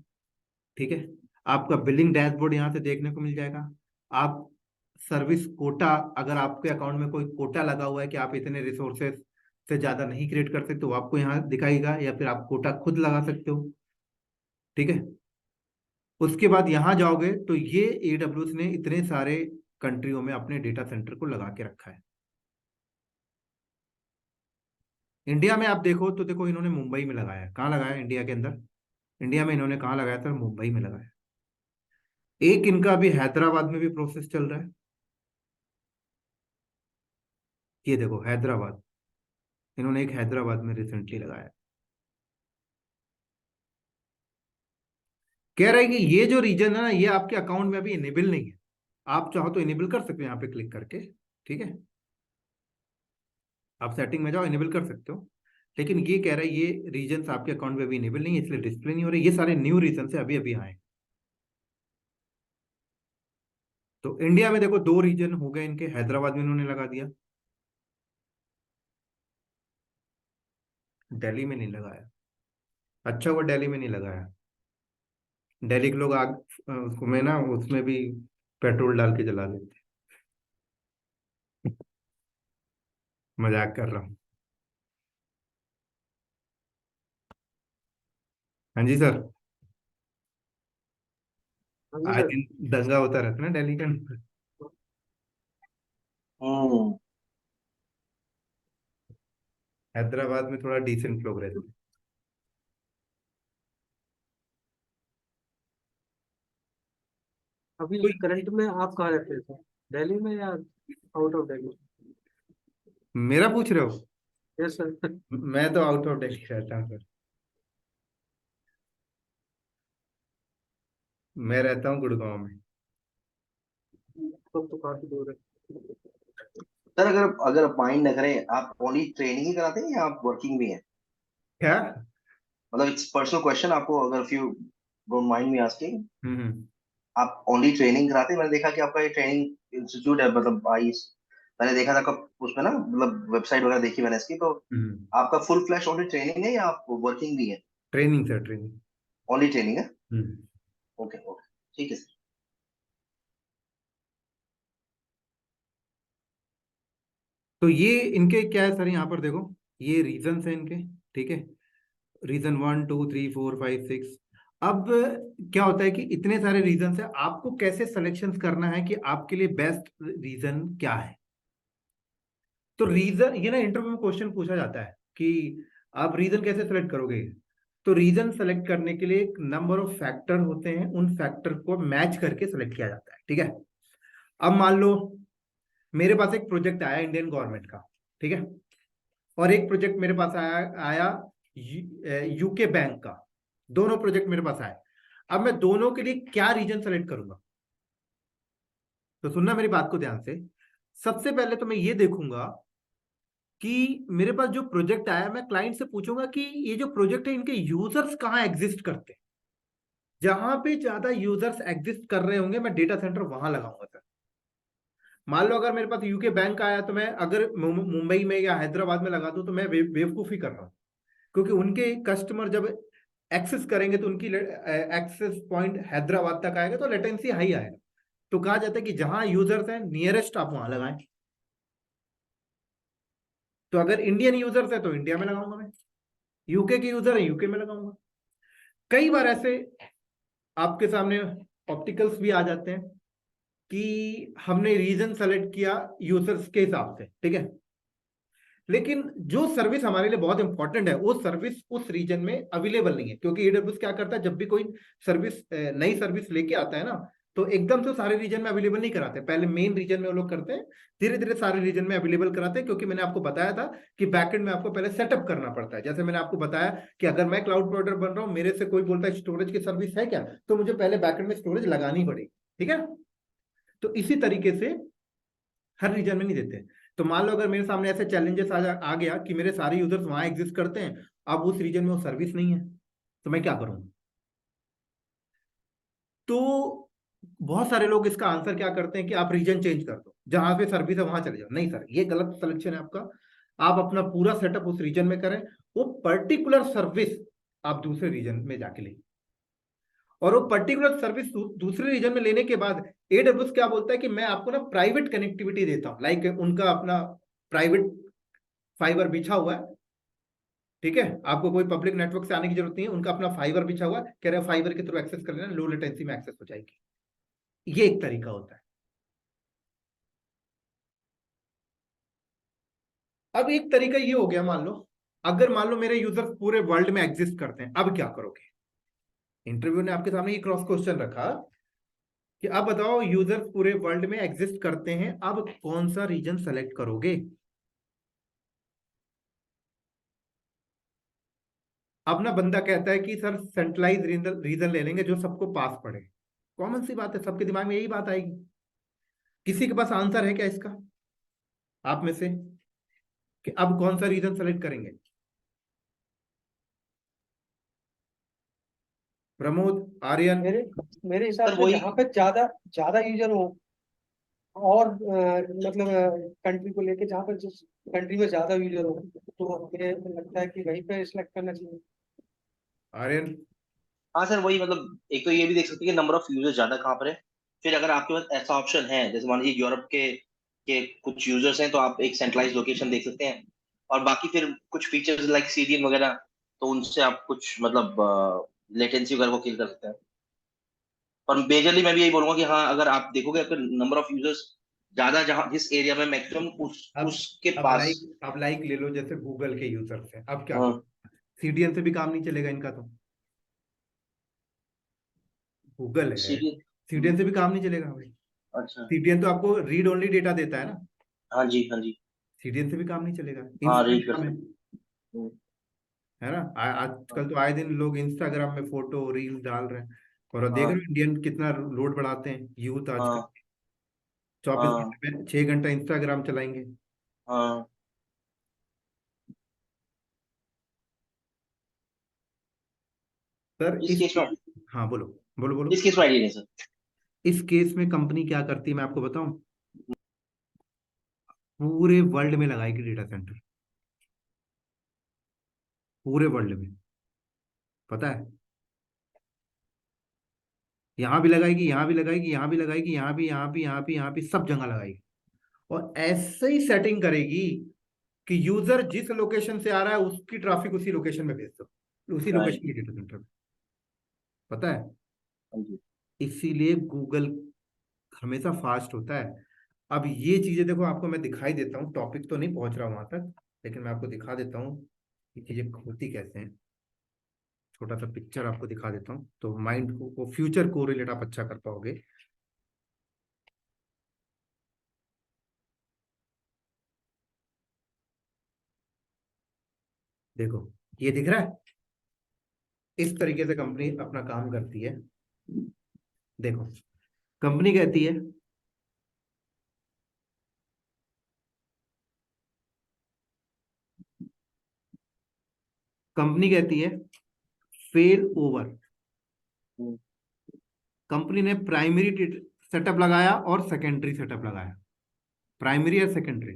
Speaker 1: ठीक है। आपका बिलिंग डैशबोर्ड यहाँ से देखने को मिल जाएगा। आप सर्विस कोटा, अगर आपके अकाउंट में कोई कोटा लगा हुआ है कि आप इतने रिसोर्सेज से ज्यादा नहीं क्रिएट कर सकते, तो आपको यहाँ दिखाएगा, या फिर आप कोटा खुद लगा सकते हो, ठीक है। उसके बाद यहाँ जाओगे तो ये AWS ने इतने सारे कंट्रियों में अपने डेटा सेंटर को लगा के रखा है। इंडिया में आप देखो तो देखो, इन्होंने मुंबई में लगाया है। कहाँ लगाया है इंडिया के अंदर? इंडिया में इन्होंने कहाँ लगाया था? मुंबई में लगाया। एक इनका अभी हैदराबाद में भी प्रोसेस चल रहा है, ये देखो हैदराबाद, इन्होंने एक हैदराबाद में रिसेंटली लगाया है। कह रहा है कि ये जो रीजन है ना, ये आपके अकाउंट में अभी इनेबल नहीं है, आप चाहो तो इनेबल कर सकते हो यहाँ पे क्लिक करके, ठीक है। आप सेटिंग में जाओ, इनेबल कर सकते हो, लेकिन ये कह रहा है ये रीजन आपके अकाउंट में अभी इनेबल नहीं है, इसलिए डिस्प्ले नहीं हो रही। ये सारे न्यू रीजन से अभी अभी आए। तो इंडिया में देखो 2 रीजन हो गए इनके, हैदराबाद में इन्होंने लगा दिया, दिल्ली में नहीं लगाया। अच्छा वो दिल्ली में नहीं लगाया, दिल्ली के लोग आग उसको में ना, उसमें भी पेट्रोल डाल के जला लेते हैं। मजाक कर रहा हूँ। हाँ जी सर,
Speaker 3: हाँ जी
Speaker 1: आए
Speaker 3: सर।
Speaker 1: दिन दंगा होता रहता है ना दिल्ली के अंदर।
Speaker 2: हम्म।
Speaker 1: हैदराबाद में थोड़ा डिसेंट लोग रहते हैं।
Speaker 3: अभी
Speaker 1: तो
Speaker 3: करंट में आप कहाँ रहते हैं सर? दिल्ली में या आउट ऑफ दिल्ली?
Speaker 1: मेरा पूछ रहे हो?
Speaker 3: Yes sir.
Speaker 1: मैं तो आउट ऑफ दिल्ली रहता हूँ सर, मैं रहता हूँ गुड़गांव में।
Speaker 3: तब तो काफी दूर है।
Speaker 2: सर अगर अगर माइंड न करें, आप ओनली ट्रेनिंग ही कराते हैं या आप वर्किंग भी हैं?
Speaker 1: क्या?
Speaker 2: मतलब इट्स पर्सनल क्वेश्चन, आपको अगर if you don't mind me asking,
Speaker 1: hmm.
Speaker 2: आप ओनली ट्रेनिंग कराते हैं? मैंने देखा कि आपका ये ट्रेनिंग इंस्टीट्यूट है, मतलब आई, मैंने देखा था कब उसमें ना, मतलब वेबसाइट वगैरह देखी मैंने इसकी, तो
Speaker 1: हम्म।
Speaker 2: आपका फुल फ्लैश ओनली ट्रेनिंग है या आप वर्किंग भी है?
Speaker 1: Training sir, training.
Speaker 2: Only training है।
Speaker 1: हम्म।
Speaker 2: ओके ओके, ठीक है सर।
Speaker 1: तो ये इनके क्या है सर, यहाँ पर देखो, ये रीजंस है इनके। ठीक है, रीजन 1 2 3 4 5 6। अब क्या होता है कि इतने सारे रीजन है, आपको कैसे सिलेक्शन करना है कि आपके लिए बेस्ट रीजन क्या है। तो रीजन, ये ना इंटरव्यू में क्वेश्चन पूछा जाता है कि आप रीजन कैसे सेलेक्ट करोगे। तो रीजन सेलेक्ट करने के लिए एक नंबर ऑफ फैक्टर होते हैं, उन फैक्टर को मैच करके सेलेक्ट किया जाता है। ठीक है, अब मान लो मेरे पास एक प्रोजेक्ट आया इंडियन गवर्नमेंट का। ठीक है, और एक प्रोजेक्ट मेरे पास आया यूके बैंक का। दोनों प्रोजेक्ट मेरे पास आए। अब मैं दोनों के लिए क्या रीजन सेलेक्ट करूंगा। तो सुनना मेरी बात को ध्यान से। सबसे पहले तो मैं ये देखूंगा कि मेरे पास जो प्रोजेक्ट आया, मैं क्लाइंट से पूछूंगा कि ये जो प्रोजेक्ट है इनके यूजर्स कहाँ एग्जिस्ट करते हैं। जहां पे ज्यादा यूजर्स एग्जिस्ट कर रहे होंगे मैं डेटा सेंटर वहां लगाऊंगा सर। मान लो अगर मेरे पास यूके बैंक आया, तो मैं अगर मुंबई में या हैदराबाद में लगा दूं तो मैं बेवकूफी कर रहा हूँ। क्योंकि उनके कस्टमर जब एक्सेस करेंगे तो उनकी एक्सेस पॉइंट हैदराबाद तक आएगा, तो लेटेंसी हाई आएगा। तो कहा जाता है कि जहां यूजर्स हैं नियरेस्ट आप वहां लगाएं। तो अगर इंडियन यूजर्स है तो इंडिया में लगाऊंगा मैं, यूके के यूजर है यूके में लगाऊंगा। कई बार ऐसे आपके सामने ऑप्टिकल्स भी आ जाते हैं कि हमने रीजन सेलेक्ट किया यूजर्स के हिसाब से। ठीक है, लेकिन जो सर्विस हमारे लिए बहुत इंपॉर्टेंट है वो सर्विस उस रीजन में अवेलेबल नहीं है। क्योंकि एडब्ल्यूएस क्या करता है, जब भी कोई सर्विस नई सर्विस लेके आता है ना, तो एकदम से सारे रीजन में अवेलेबल नहीं कराते। पहले मेन रीजन में वो लोग करते हैं, धीरे धीरे सारे रीजन में अवेलेबल कराते हैं। क्योंकि मैंने आपको बताया था कि बैकएंड में आपको पहले सेटअप करना पड़ता है। जैसे मैंने आपको बताया कि अगर मैं क्लाउड प्रोवाइडर बन रहा हूँ, मेरे से कोई बोलता है स्टोरेज की सर्विस है क्या, तो मुझे पहले बैकएंड में स्टोरेज लगानी पड़ेगी। ठीक है, तो इसी तरीके से हर रीजन में नहीं देते। तो मान लो अगर मेरे सामने ऐसे चैलेंजेस आ गया कि मेरे सारे यूजर्स वहां एग्जिस्ट करते हैं, अब उस रीजन में वो सर्विस नहीं है, तो मैं क्या करूंगा। तो बहुत सारे लोग इसका आंसर क्या करते हैं कि आप रीजन चेंज कर दो, जहां पे सर्विस है वहां चले जाओ। नहीं सर, ये गलत सिलेक्शन है आपका। आप अपना पूरा सेटअप उस रीजन में करें, वो पर्टिकुलर सर्विस आप दूसरे रीजन में जाके लें। और वो पर्टिकुलर सर्विस दूसरे रीजन में लेने के बाद एडब्ल्यूएस क्या बोलता है कि मैं आपको ना प्राइवेट कनेक्टिविटी देता हूं। लाइक उनका अपना प्राइवेट फाइबर बिछा हुआ है। ठीक है, आपको कोई पब्लिक नेटवर्क से आने की जरूरत नहीं है, उनका अपना फाइबर बिछा हुआ है, कह रहे हैं फाइबर के थ्रू एक्सेस कर लेना, लो लेटेंसी में एक्सेस हो जाएगी। ये एक तरीका होता है। अब एक तरीका ये हो गया, मान लो अगर मान लो मेरे यूजर्स पूरे वर्ल्ड में एग्जिस्ट करते हैं, अब क्या करोगे। इंटरव्यू ने आपके सामने ये क्रॉस क्वेश्चन रखा कि अब बताओ यूजर्स पूरे वर्ल्ड में एग्जिस्ट करते हैं, अब कौन सा रीजन सेलेक्ट करोगे। अब ना बंदा कहता है कि सर सेंट्रलाइज रीजन ले लेंगे जो सबको पास पड़े। कॉमन सी बात है, सबके दिमाग में यही बात आएगी। किसी के पास आंसर है क्या इसका आप में से, कि अब कौन सा रीजन सेलेक्ट करेंगे। प्रमोद, आर्यन।
Speaker 3: मेरे मेरे हिसाब
Speaker 2: सर
Speaker 3: से
Speaker 2: वही,
Speaker 3: जहाँ पे ज्यादा ज्यादा यूजर हो, और मतलब कंट्री को लेके जहाँ पर जिस कंट्री में ज्यादा यूजर हो, तो मुझे लगता है कि वहीं पे सिलेक्ट करना चाहिए।
Speaker 1: आर्यन।
Speaker 2: हाँ सर वही, मतलब एक तो ये भी देख सकते हैं कि नंबर ऑफ यूजर्स ज्यादा कहाँ पर है। फिर अगर आपके पास ऐसा ऑप्शन है, जैसे मान लीजिए यूरोप के कुछ यूजर्स हैं, तो आप एक सेंट्रलाइज लोकेशन देख सकते हैं। और बाकी फिर कुछ फीचर्स लाइक सीडीएन वगैरह, तो उनसे आप कुछ मतलब लेटेंसी वगैरह को किल कर सकते हैं। पर मेजरली मैं भी यही बोलूंगा कि हाँ, अगर आप देखोगे आपके नंबर ऑफ यूजर्स ज्यादा, जहाँ जिस एरिया में मैक्सिमम
Speaker 1: अब
Speaker 2: उसके
Speaker 1: अब
Speaker 2: पास।
Speaker 1: लाइक ले लो, जैसे गूगल के यूजर्स हैं, अब क्या
Speaker 2: हाँ
Speaker 1: करो। सीडीएन से भी काम नहीं चलेगा इनका तो, गूगल है,
Speaker 2: सीडीएन।
Speaker 1: सीडीएन से भी काम नहीं चलेगा भाई।
Speaker 2: अच्छा।
Speaker 1: सीडीएन तो आपको रीड ओनली डेटा देता है ना,
Speaker 2: हाँ जी हाँ जी।
Speaker 1: सीडीएन से भी काम नहीं चलेगा।
Speaker 2: हाँ रीड कर
Speaker 1: इंस्टाग्राम
Speaker 2: सकते।
Speaker 1: है ना, आजकल तो आए दिन लोग इंस्टाग्राम में फोटो रील डाल रहे हैं। और देख रहे
Speaker 2: हाँ
Speaker 1: हो इंडियन कितना लोड बढ़ाते हैं यूथ आजकल।
Speaker 2: हाँ
Speaker 1: 24
Speaker 2: हाँ
Speaker 1: घंटे में 6 घंटा इंस्टाग्राम चलाएंगे।
Speaker 2: हाँ
Speaker 1: सर
Speaker 2: इस केस में,
Speaker 1: हाँ बोलो बोलो बोलो।
Speaker 2: इस केस में आइडिया नहीं सर।
Speaker 1: इस केस में कंपनी क्या करती है मैं आपको बताऊं, पूरे वर्ल्ड में लगाएगी डेटा सेंटर, पूरे वर्ल्ड में, पता है, यहाँ भी लगाएगी, यहाँ भी लगाएगी, यहाँ भी लगाएगी, यहाँ भी, यहाँ भी, यहाँ भी, यहाँ भी, सब जगह लगाएगी। और ऐसे ही सेटिंग करेगी कि यूजर जिस लोकेशन से आ रहा है उसकी ट्रैफिक उसी लोकेशन में भेज दो, उसी लोकेशन के डेटा सेंटर में, पता है।
Speaker 2: हाँ जी।
Speaker 1: इसीलिए गूगल हमेशा फास्ट होता है। अब ये चीजें देखो, आपको मैं दिखाई देता हूँ, टॉपिक तो नहीं पहुंच रहा वहां तक, लेकिन मैं आपको दिखा देता हूँ कि चीजें होती कैसे हैं। छोटा सा पिक्चर आपको दिखा देता हूँ तो माइंड को फ्यूचर को रिलेट आप अच्छा कर पाओगे। देखो ये दिख रहा है, इस तरीके से कंपनी अपना काम करती है। देखो कंपनी कहती है फेल ओवर।
Speaker 2: हम्म,
Speaker 1: कंपनी ने प्राइमरी सेटअप लगाया और सेकेंडरी सेटअप लगाया, प्राइमरी और सेकेंडरी।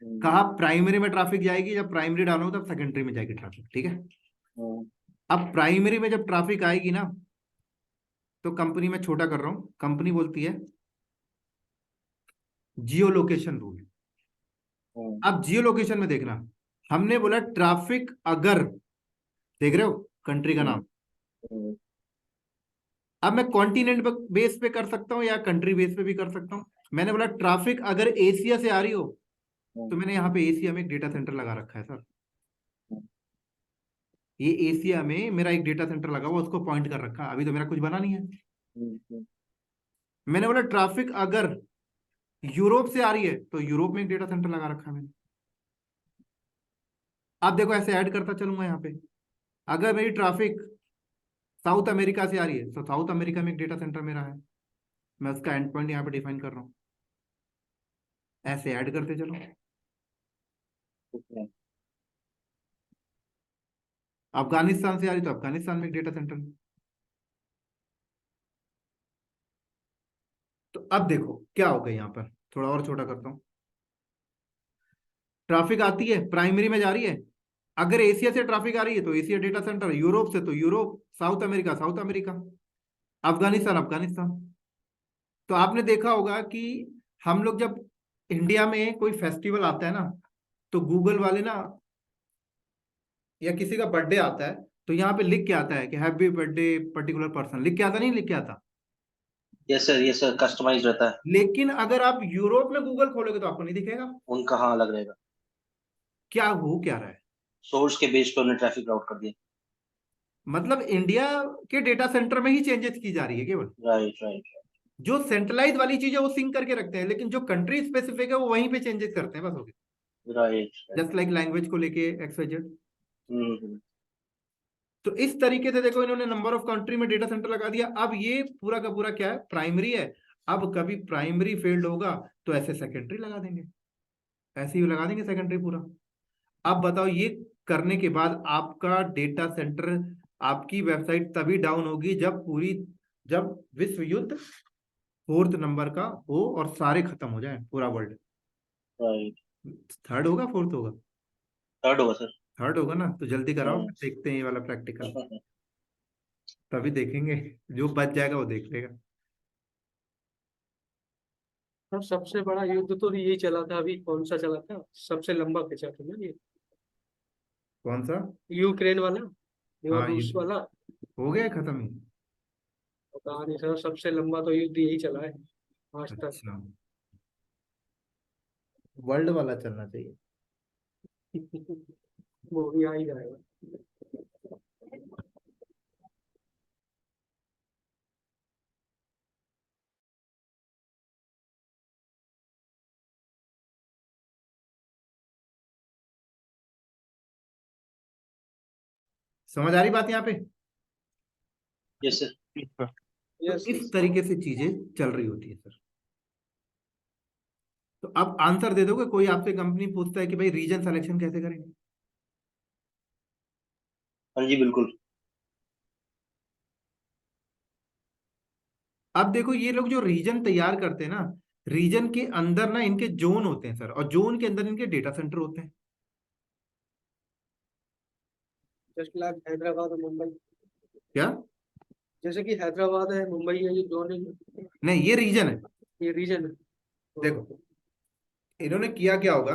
Speaker 1: कहा प्राइमरी में ट्रैफिक जाएगी, जब प्राइमरी डालोगे तब सेकेंडरी में जाएगी ट्रैफिक, ठीक है।
Speaker 2: हम्म,
Speaker 1: अब प्राइमरी में जब ट्रैफिक आएगी ना, तो कंपनी में छोटा कर रहा हूं, कंपनी बोलती है जियो लोकेशन रूल। अब जियो लोकेशन में देखना, हमने बोला ट्रैफिक अगर, देख रहे हो कंट्री का नाम,
Speaker 2: हम्म,
Speaker 1: अब मैं कॉन्टिनेंट बेस पे कर सकता हूँ या कंट्री बेस पे भी कर सकता हूँ। मैंने बोला ट्रैफिक अगर एशिया से आ रही हो, तो मैंने यहाँ पे एशिया में एक डेटा सेंटर लगा रखा है सर। ये एशिया में मेरा एक डेटा सेंटर लगा हुआ, उसको पॉइंट कर रखा, अभी तो मेरा कुछ बना नहीं है। मैंने बोला ट्रैफिक अगर यूरोप से आ रही है, तो यूरोप में एक डेटा सेंटर लगा रखा है मैंने। अब देखो ऐसे ऐड करता चलूंगा यहाँ पे, अगर मेरी ट्रैफिक साउथ अमेरिका से आ रही है, तो साउथ अमेरिका में एक डेटा सेंटर मेरा है, मैं उसका एंड पॉइंट यहाँ पे डिफाइन कर रहा हूँ। ऐसे ऐड करते चलो। अफगानिस्तान से आ रही तो अफगानिस्तान में एक डेटा सेंटर है। तो अब देखो क्या होगा यहाँ पर, थोड़ा और छोटा करता हूँ। ट्रैफिक आती है, प्राइमरी में जा रही है, अगर एशिया से ट्रैफिक आ रही है तो एशिया डेटा सेंटर, यूरोप से तो Europe, south America south America, Afghanistan Afghanistan. तो आपने देखा होगा कि हम लोग जब इंडिया में कोई फेस्टिवल आता है ना, तो गूगल वाले ना, या किसी का बर्थडे आता है, तो यहाँ पे लिख के आता है कि हैप्पी बर्थडे पर्टिकुलर पर्सन, लिख के आता, नहीं लिख के आता।
Speaker 2: यस सर कस्टमाइज रहता है।
Speaker 1: लेकिन अगर आप यूरोप में गूगल खोलोगे तो आपको नहीं दिखेगा।
Speaker 2: उनका हाँ अलग रहेगा।
Speaker 1: क्या हो क्या रहा है,
Speaker 2: सोर्स के बेस पे उन्होंने ट्रैफिक राउट कर दिया।
Speaker 1: मतलब इंडिया के डेटा सेंटर में ही चेंजेस की जा रही है केवल।
Speaker 2: Right right.
Speaker 1: जो सेंट्रलाइज वाली चीज है वो सिंक करके रखते हैं, लेकिन जो कंट्री स्पेसिफिक है वो वहीं पे चेंजेस करते हैं, बस हो गया।
Speaker 2: राइट।
Speaker 1: जस्ट लाइक लैंग्वेज को लेके XYZ।
Speaker 2: हम्म।
Speaker 1: तो इस तरीके से देखो, इन्होंने नंबर ऑफ कंट्री में डेटा सेंटर लगा दिया। अब ये पूरा का पूरा क्या है, प्राइमरी है। अब कभी प्राइमरी फेल्ड होगा तो ऐसे सेकेंडरी लगा देंगे, ऐसे ही लगा देंगे सेकेंडरी पूरा। अब बताओ, ये करने के बाद आपका डेटा सेंटर, आपकी वेबसाइट तभी डाउन होगी जब विश्व युद्ध 4th नंबर का हो और सारे खत्म हो जाए, पूरा वर्ल्ड।
Speaker 2: राइट।
Speaker 1: 3rd होगा 4th होगा?
Speaker 2: थर्ड होगा सर।
Speaker 1: 3rd होगा ना, तो जल्दी कराओ,
Speaker 2: हम्म।
Speaker 1: देखते हैं ये वाला प्रैक्टिकल, तभी देखेंगे। जो बच जाएगा वो देख लेगा।
Speaker 3: और सबसे बड़ा युद्ध तो यही चला था अभी, कौन सा चला था सबसे लंबा खिंचा था ना ये,
Speaker 1: कौन सा?
Speaker 3: यूक्रेन वाला और
Speaker 1: हाँ ये
Speaker 3: रूस वाला।
Speaker 1: हो गया खत्म ही।
Speaker 3: पता नहीं सर, सबसे लंबा तो युद्ध यही चला है आज तक।
Speaker 1: अच्छा, वर्ल्ड वाला चलना चाहिए।
Speaker 3: वो भी आ ही जाएगा।
Speaker 1: समझ आ रही बात यहाँ पे?
Speaker 2: Yes sir.
Speaker 5: सर
Speaker 1: तो
Speaker 3: यस
Speaker 1: इस तरीके से चीजें चल रही होती है सर। तो अब आंसर दे दोगे? कोई आपसे कंपनी पूछता है कि भाई रीजन सिलेक्शन कैसे करेंगे?
Speaker 2: हाँ जी बिल्कुल।
Speaker 1: अब देखो ये लोग जो रीजन तैयार करते हैं ना, रीजन के अंदर ना इनके जोन होते हैं सर, और जोन के अंदर इनके डेटा सेंटर होते हैं।
Speaker 3: जस्ट लाइक हैदराबाद और मुंबई,
Speaker 1: क्या?
Speaker 3: जैसे कि हैदराबाद है, मुंबई है, ये जोन है,
Speaker 1: नहीं, ये रीजन है।
Speaker 3: ये रीजन है।
Speaker 1: देखो इन्होंने किया क्या होगा,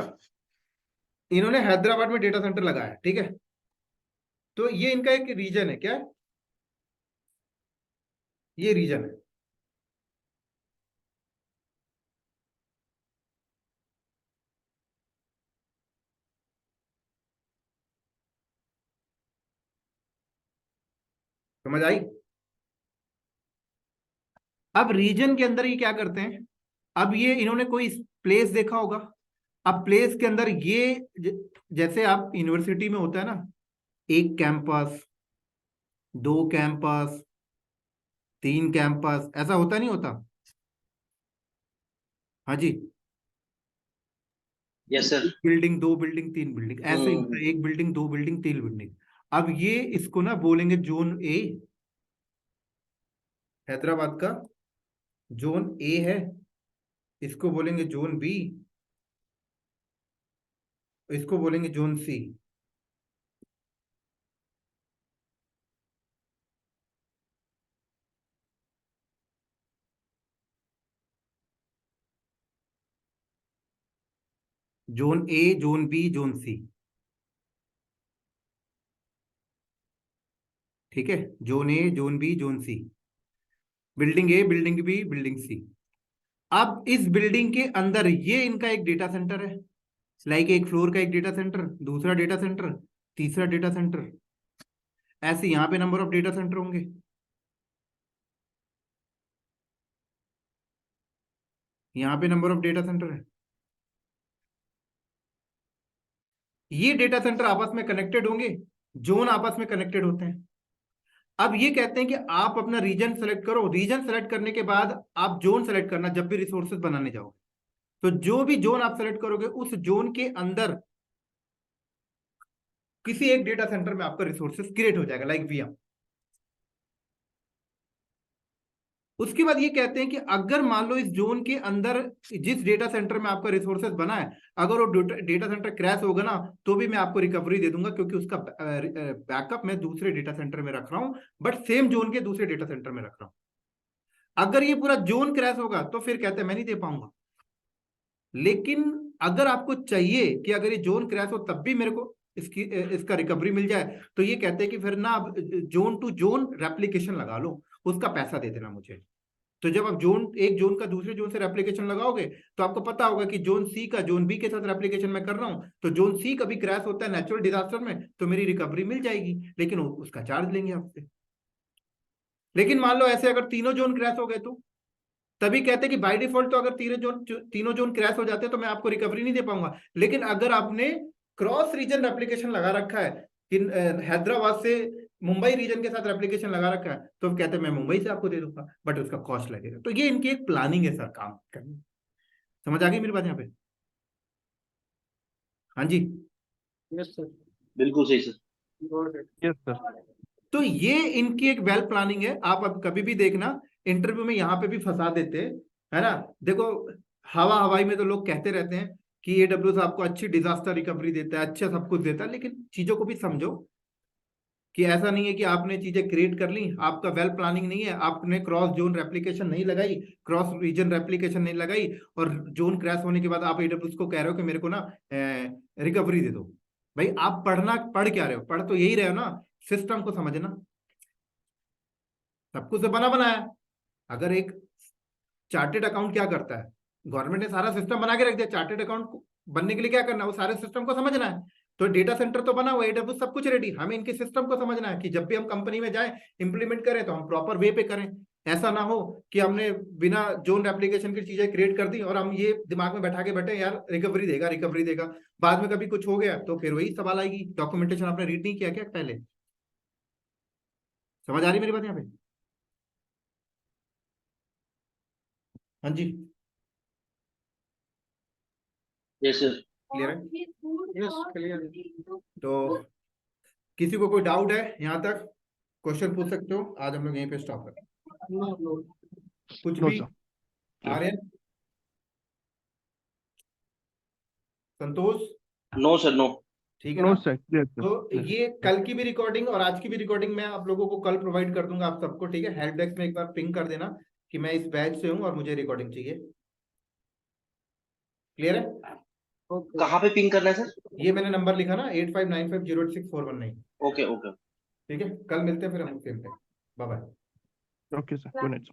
Speaker 1: इन्होंने हैदराबाद में डेटा सेंटर लगाया, ठीक है, तो ये इनका एक रीजन है। क्या है? ये रीजन है। समझ आई? अब रीजन के अंदर ये क्या करते हैं, अब ये इन्होंने कोई प्लेस देखा होगा। अब प्लेस के अंदर ये जैसे आप यूनिवर्सिटी में होता है ना, एक कैंपस, दो कैंपस, तीन कैंपस, ऐसा होता नहीं होता? हाँ जी।
Speaker 2: Yes sir.
Speaker 1: बिल्डिंग, दो बिल्डिंग, तीन बिल्डिंग, ऐसे ही होता है, एक बिल्डिंग, दो बिल्डिंग, तीन बिल्डिंग। अब ये इसको ना बोलेंगे जोन ए, हैदराबाद का जोन ए है, इसको बोलेंगे जोन बी, इसको बोलेंगे zone C. Zone A, zone B, zone C, ठीक है, zone A, zone B, zone C, building A, building B, building C. अब इस बिल्डिंग के अंदर ये इनका एक डेटा सेंटर है, लाइक एक फ्लोर का एक डेटा सेंटर, दूसरा डेटा सेंटर, तीसरा डेटा सेंटर, ऐसे यहां पे नंबर ऑफ डेटा सेंटर होंगे। यहां पे नंबर ऑफ डेटा सेंटर है। ये डेटा सेंटर आपस में कनेक्टेड होंगे, जोन आपस में कनेक्टेड होते हैं। अब ये कहते हैं कि आप अपना रीजन सेलेक्ट करो, रीजन सेलेक्ट करने के बाद आप जोन सेलेक्ट करना जब भी रिसोर्सेज बनाने जाओ। तो जो भी जोन आप सेलेक्ट करोगे उस जोन के अंदर किसी एक डेटा सेंटर में आपका रिसोर्सेज क्रिएट हो जाएगा, लाइक वीएम। उसके बाद ये कहते हैं कि अगर मान लो इस जोन के अंदर जिस डेटा सेंटर में आपका रिसोर्सेज बना है, अगर वो डेटा सेंटर क्रैश होगा ना, तो भी मैं आपको रिकवरी दे दूंगा, क्योंकि उसका बैकअप मैं दूसरे डेटा सेंटर में रख रहा हूं, बट सेम जोन के दूसरे डेटा सेंटर में रख रहा हूं। अगर ये पूरा जोन क्रैश होगा तो फिर कहते हैं मैं नहीं दे पाऊंगा। लेकिन अगर आपको चाहिए कि अगर ये जोन क्रैश हो तब भी मेरे को इसका रिकवरी मिल जाए, तो ये कहते हैं कि फिर ना आप जोन टू जोन रेप्लीकेशन लगा लो, उसका पैसा दे देना मुझे। तो जब आप एक जोन का दूसरे जोन से रेप्लीकेशन लगाओगे, तो आपको पता होगा कि जोन सी का जोन बी के साथ रेप्लीकेशन मैं कर रहा हूं, तो जोन सी कभी क्रैश होता है नेचुरल डिजास्टर में, तो मेरी रिकवरी मिल जाएगी, लेकिन उसका चार्ज लेंगे आपसे। लेकिन मान लो ऐसे अगर तीनों जोन क्रैश हो गए, तो तभी कहते हैं कि बाय डिफॉल्ट तो अगर तीनों जोन क्रैश हो जाते हैं तो मैं आपको रिकवरी नहीं दे पाऊंगा। लेकिन अगर आपने क्रॉस रीजन रेप्लीकेशन लगा रखा है कि हैदराबाद से मुंबई रीजन के साथ रेप्लीकेशन लगा रखा है, तो कहते हैं मैं मुंबई से आपको दे दूंगा, बट उसका कॉस्ट लगेगा। तो ये इनकी एक प्लानिंग है सर, काम करने। समझ आ गई मेरी बात यहाँ पे? हाँ जी।
Speaker 3: यस सर,
Speaker 2: बिल्कुल सही sir.
Speaker 3: Got it.
Speaker 5: Yes sir.
Speaker 1: तो ये इनकी एक वेल प्लानिंग है। आप अब कभी भी देखना इंटरव्यू में यहाँ पे भी फंसा देते हैं, है ना। देखो हवा हवाई में तो लोग कहते रहते हैं कि AWS आपको अच्छी डिजास्टर रिकवरी देता है, अच्छा सब कुछ देता है, लेकिन चीजों को भी समझो कि ऐसा नहीं है कि आपने चीजें क्रिएट कर ली, आपका वेल प्लानिंग नहीं है, आपने क्रॉस जोन रेप्लीकेशन नहीं लगाई, क्रॉस रीजन रेप्लीकेशन नहीं लगाई, और जोन क्रैश होने के बाद आप AWS को कह रहे हो कि मेरे को ना रिकवरी दे दो। भाई आप पढ़ क्या रहे हो? पढ़ तो यही रहे हो ना, सिस्टम को समझना। सब कुछ तो बना बनाया। अगर एक चार्टेड अकाउंट क्या करता है, गवर्नमेंट ने सारा सिस्टम बना के रख दिया, चार्टेड अकाउंट बनने के लिए क्या करना है, वो सारे सिस्टम को समझना है। तो डेटा सेंटर तो बना हुआ, AWS सब कुछ रेडी, हमें इनके सिस्टम को समझना है कि जब भी हम कंपनी में जाएं इंप्लीमेंट करें तो हम प्रॉपर वे पे करें। ऐसा ना हो कि हमने बिना जोन एप्लीकेशन की चीजें क्रिएट कर दी और हम ये दिमाग में बैठा के बैठे यार रिकवरी देगा रिकवरी देगा, बाद में कभी कुछ हो गया तो फिर वही सवाल आएगी, डॉक्यूमेंटेशन आपने रीड नहीं किया क्या पहले? समझ आ रही मेरी बात यहाँ पे? हाँ जी।
Speaker 2: Yes sir.
Speaker 1: क्लियर है?
Speaker 3: Yes clear.
Speaker 1: तो किसी को कोई डाउट है यहाँ तक, क्वेश्चन पूछ सकते हो। आज हम लोग यहीं पे स्टॉप करते हैं।
Speaker 3: नो नो
Speaker 1: कुछ
Speaker 5: नो
Speaker 1: भी?
Speaker 5: सर।
Speaker 1: आर्यन, संतोष,
Speaker 2: नो सर नो।
Speaker 1: ठीक है
Speaker 5: नो
Speaker 1: ना?
Speaker 5: Sir, clear sir.
Speaker 1: तो ये कल की भी रिकॉर्डिंग और आज की भी रिकॉर्डिंग मैं आप लोगों को कल प्रोवाइड कर दूंगा, आप सबको, ठीक है? हेल्प डेस्क में एक बार पिंग कर देना कि मैं इस बैच से हूँ और मुझे रिकॉर्डिंग चाहिए। क्लियर है?
Speaker 2: कहाँ पे पिंग करना है सर?
Speaker 1: ये मैंने नंबर लिखा ना, 8595086419।
Speaker 2: Okay okay.
Speaker 1: ठीक है, कल मिलते हैं फिर हम सेम पे। Bye bye.
Speaker 5: Okay sir, good night.